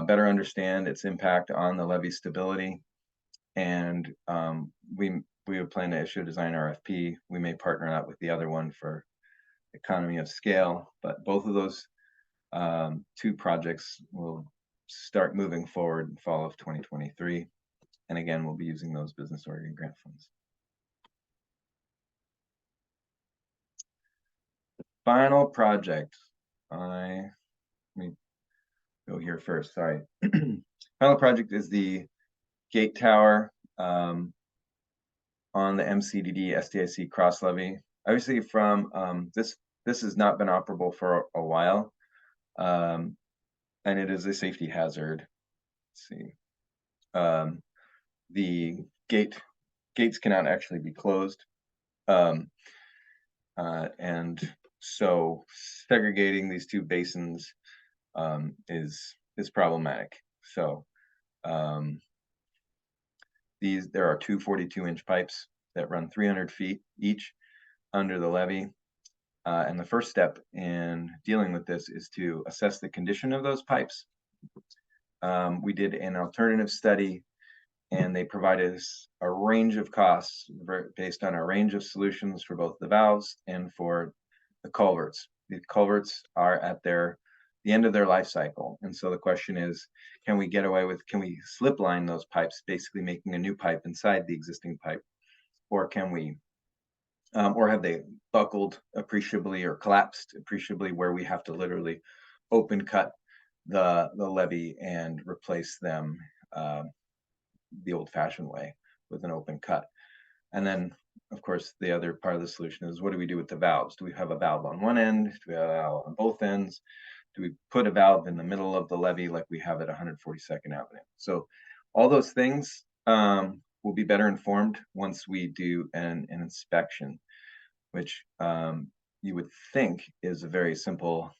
better understand its impact on the levee stability. And we would plan to issue a design RFP. We may partner up with the other one for economy of scale, but both of those 2 projects will start moving forward in fall of 2023. And again, we'll be using those Business Oregon grant funds. Final project. Let me go here first, sorry. Final project is the gate tower on the MCDD SDIC cross levee. Obviously from this has not been operable for a while. And it is a safety hazard. Let's see. The gates cannot actually be closed. And so segregating these 2 basins is problematic. So there are 2 42-inch pipes that run 300 feet each under the levee. And the first step in dealing with this is to assess the condition of those pipes. We did an alternative study, and they provided us a range of costs based on a range of solutions for both the valves and for the culverts. The culverts are at the end of their life cycle. And so the question is, can we slip line those pipes, basically making a new pipe inside the existing pipe? Or can we, or have they buckled appreciably or collapsed appreciably where we have to literally open cut the levee and replace them the old-fashioned way with an open cut? And then of course, the other part of the solution is, what do we do with the valves? Do we have a valve on one end? Do we have a valve on both ends? Do we put a valve in the middle of the levee like we have at 142nd Avenue? So all those things will be better informed once we do an inspection, which you would think is a very simple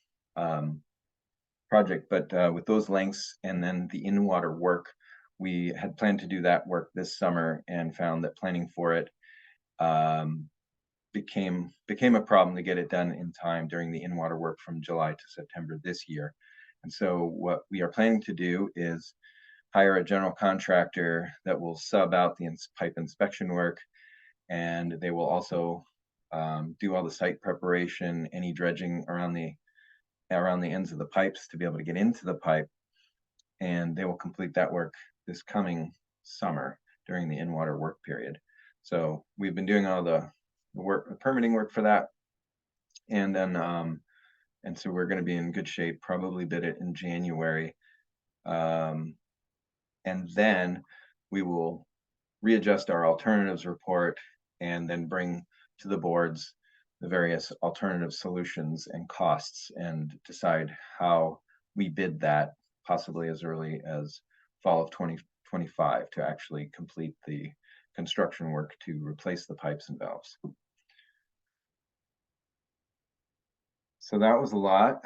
project, but with those lengths and then the in-water work, we had planned to do that work this summer and found that planning for it became a problem to get it done in time during the in-water work from July to September this year. And so what we are planning to do is hire a general contractor that will sub out the pipe inspection work, and they will also do all the site preparation, any dredging around the ends of the pipes to be able to get into the pipe, and they will complete that work this coming summer during the in-water work period. So we've been doing all the work, the permitting work for that, and then and so we're going to be in good shape, probably bid it in January, and then we will readjust our alternatives report and then bring to the boards the various alternative solutions and costs and decide how we bid that, possibly as early as fall of 2025, to actually complete the construction work to replace the pipes and valves. So that was a lot.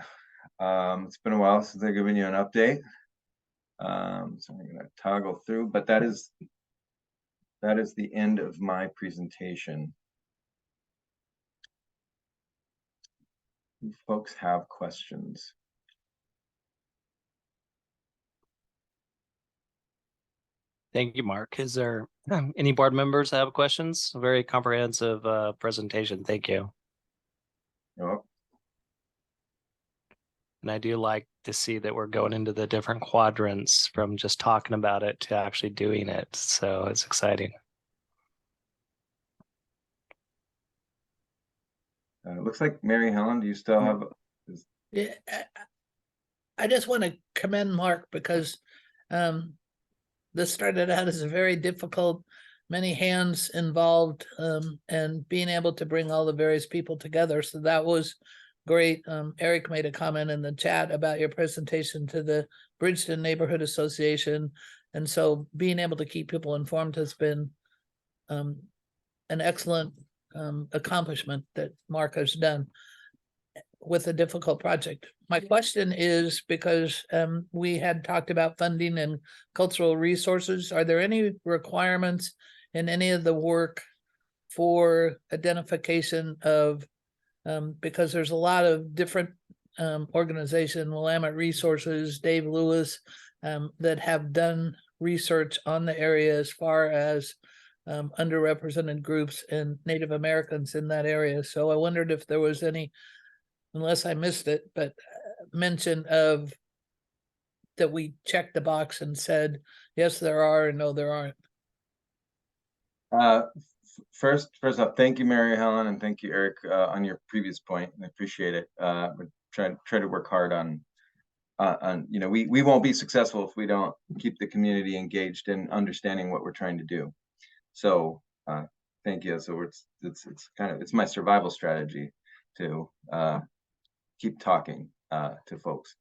It's been a while since I've given you an update. So I'm going to toggle through, but that is the end of my presentation. Do folks have questions? Thank you, Mark. Is there any board members that have questions? A very comprehensive presentation. Thank you. Yep. And I do like to see that we're going into the different quadrants from just talking about it to actually doing it. So it's exciting. It looks like Mary Helen, do you still have? Yeah, I just want to commend Mark because this started out as a very difficult, many hands involved, and being able to bring all the various people together. So that was great. Eric made a comment in the chat about your presentation to the Bridgeton Neighborhood Association. And so being able to keep people informed has been an excellent accomplishment that Mark has done with a difficult project. My question is, because we had talked about funding and cultural resources, are there any requirements in any of the work for identification of, because there's a lot of different organizations, Willamette Resources, Dave Lewis, that have done research on the area as far as underrepresented groups and Native Americans in that area. So I wondered if there was any, unless I missed it, but mention of that we checked the box and said, yes, there are, and no, there aren't. First off, thank you, Mary Helen, and thank you, Eric, on your previous point. I appreciate it. We try to work hard on we won't be successful if we don't keep the community engaged in understanding what we're trying to do. So thank you. So it's my survival strategy to keep talking to folks.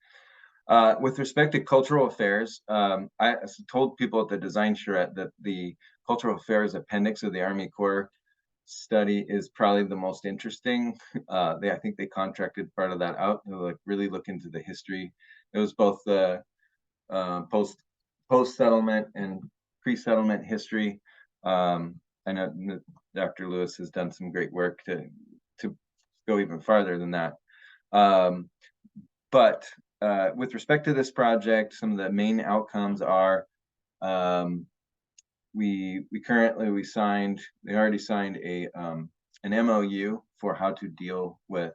With respect to cultural affairs, I told people at the design charrette that the cultural affairs appendix of the Army Corps study is probably the most interesting. I think they contracted part of that out to really look into the history. It was both the post-settlement and pre-settlement history. I know Dr. Lewis has done some great work to go even farther than that. But with respect to this project, some of the main outcomes are we already signed an MOU for how to deal with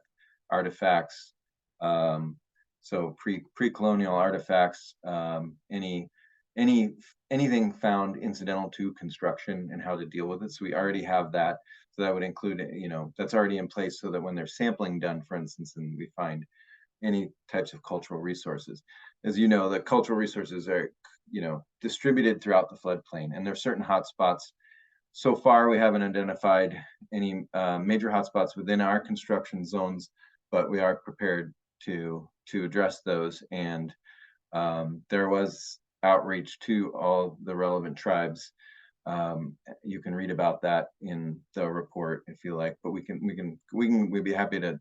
artifacts. So pre-colonial artifacts, anything found incidental to construction and how to deal with it. So we already have that. So that would include, that's already in place so that when there's sampling done, for instance, and we find any types of cultural resources. As you know, the cultural resources are, distributed throughout the floodplain, and there are certain hotspots, So far, we haven't identified any major hotspots within our construction zones, but we are prepared to address those. And there was outreach to all the relevant tribes. You can read about that in the report if you like, but we'd be happy to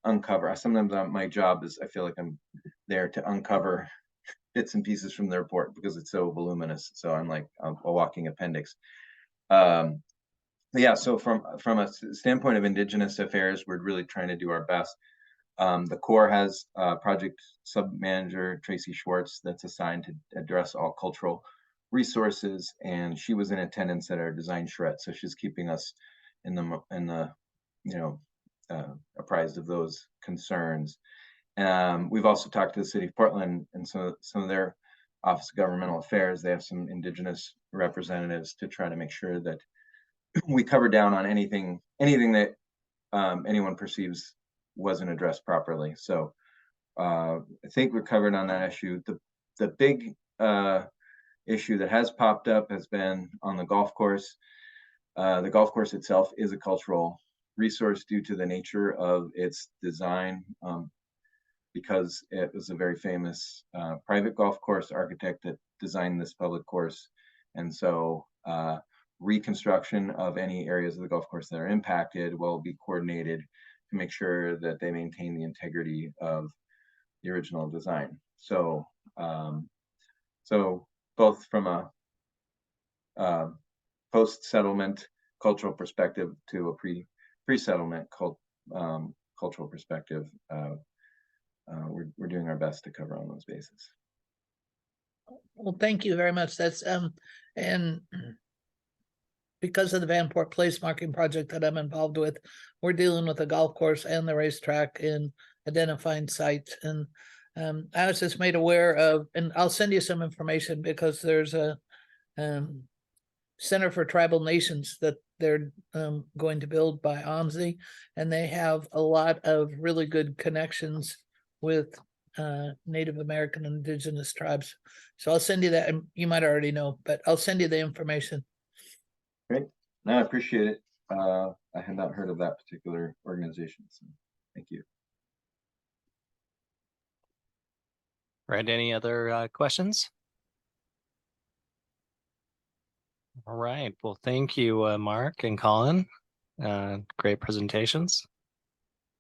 uncover. Sometimes my job is, I feel like I'm there to uncover bits and pieces from the report because it's so voluminous. So I'm like a walking appendix. Yeah, so from a standpoint of Indigenous affairs, we're really trying to do our best. The Corps has a project sub-manager, Tracy Schwartz, that's assigned to address all cultural resources, and she was in attendance at our design charrette, so she's keeping us in the apprised of those concerns. We've also talked to the city of Portland and some of their Office of Governmental Affairs. They have some Indigenous representatives to try to make sure that we cover down on anything that anyone perceives wasn't addressed properly. So I think we're covered on that issue. The big issue that has popped up has been on the golf course. The golf course itself is a cultural resource due to the nature of its design, because it was a very famous private golf course architect that designed this public course. And so reconstruction of any areas of the golf course that are impacted will be coordinated to make sure that they maintain the integrity of the original design. So, so both from a post-settlement cultural perspective to a pre-settlement cultural perspective, we're doing our best to cover on those bases. Well, thank you very much. That's and because of the Vanport Place marking project that I'm involved with, we're dealing with the golf course and the racetrack in identifying sites. And I was just made aware of, and I'll send you some information because there's a Center for Tribal Nations that they're going to build by OMSI, and they have a lot of really good connections with Native American and Indigenous tribes. So I'll send you that, and you might already know, but I'll send you the information. Great. No, I appreciate it. I had not heard of that particular organization, so thank you. Right, any other questions? All right, well, thank you, Mark and Colin. Great presentations.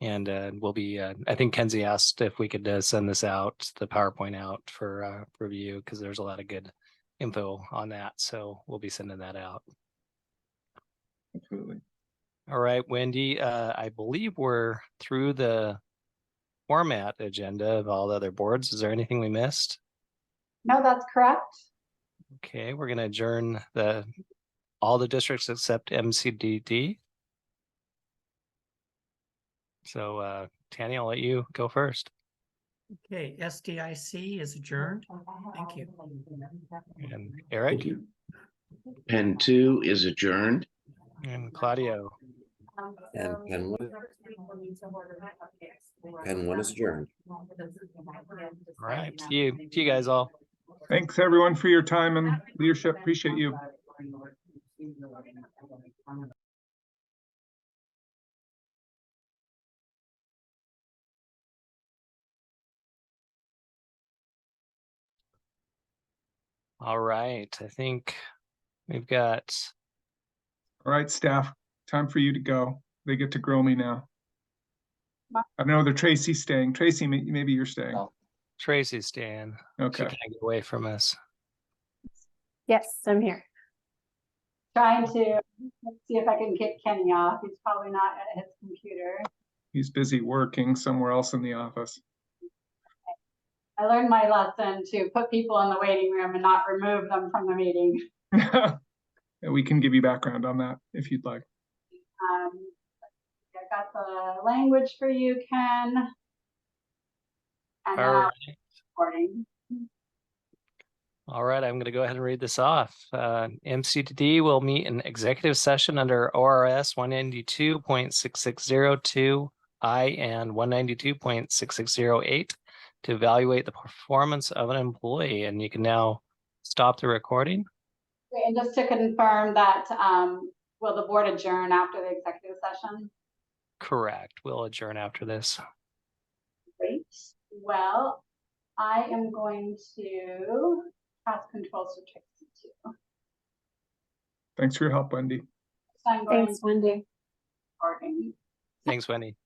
And we'll be, I think Kenzie asked if we could send this out, the PowerPoint out for review, because there's a lot of good info on that. So we'll be sending that out. Absolutely. All right, Wendy, I believe we're through the format agenda of all the other boards. Is there anything we missed? No, that's correct. Okay, we're going to adjourn all the districts except MCDD. So, Tanny, I'll let you go first. Okay, SDIC is adjourned. Thank you. And Eric? Pen 2 is adjourned. And Claudio? And Pen 1 is adjourned. All right, see you guys all. Thanks everyone for your time and leadership. Appreciate you. All right, I think we've got. All right, staff, time for you to go. They get to grill me now. I know they're Tracy's staying. Tracy, maybe you're staying. No. Tracy's staying. Okay. She can't get away from us. Yes, I'm here. Trying to see if I can get Kenny off. He's probably not at his computer. He's busy working somewhere else in the office. I learned my lesson to put people in the waiting room and not remove them from the meeting. We can give you background on that if you'd like. I got the language for you, Ken. And All recording. All right, I'm going to go ahead and read this off. MCDD will meet in executive session under ORS 192.6602I and 192.6608 to evaluate the performance of an employee. And you can now stop the recording. And just to confirm that, will the board adjourn after the executive session? Correct. We'll adjourn after this. Great. Well, I am going to pass controls to Tracy too. Thanks for your help, Wendy. So I'm going Thanks, Wendy. recording. Thanks, Wendy.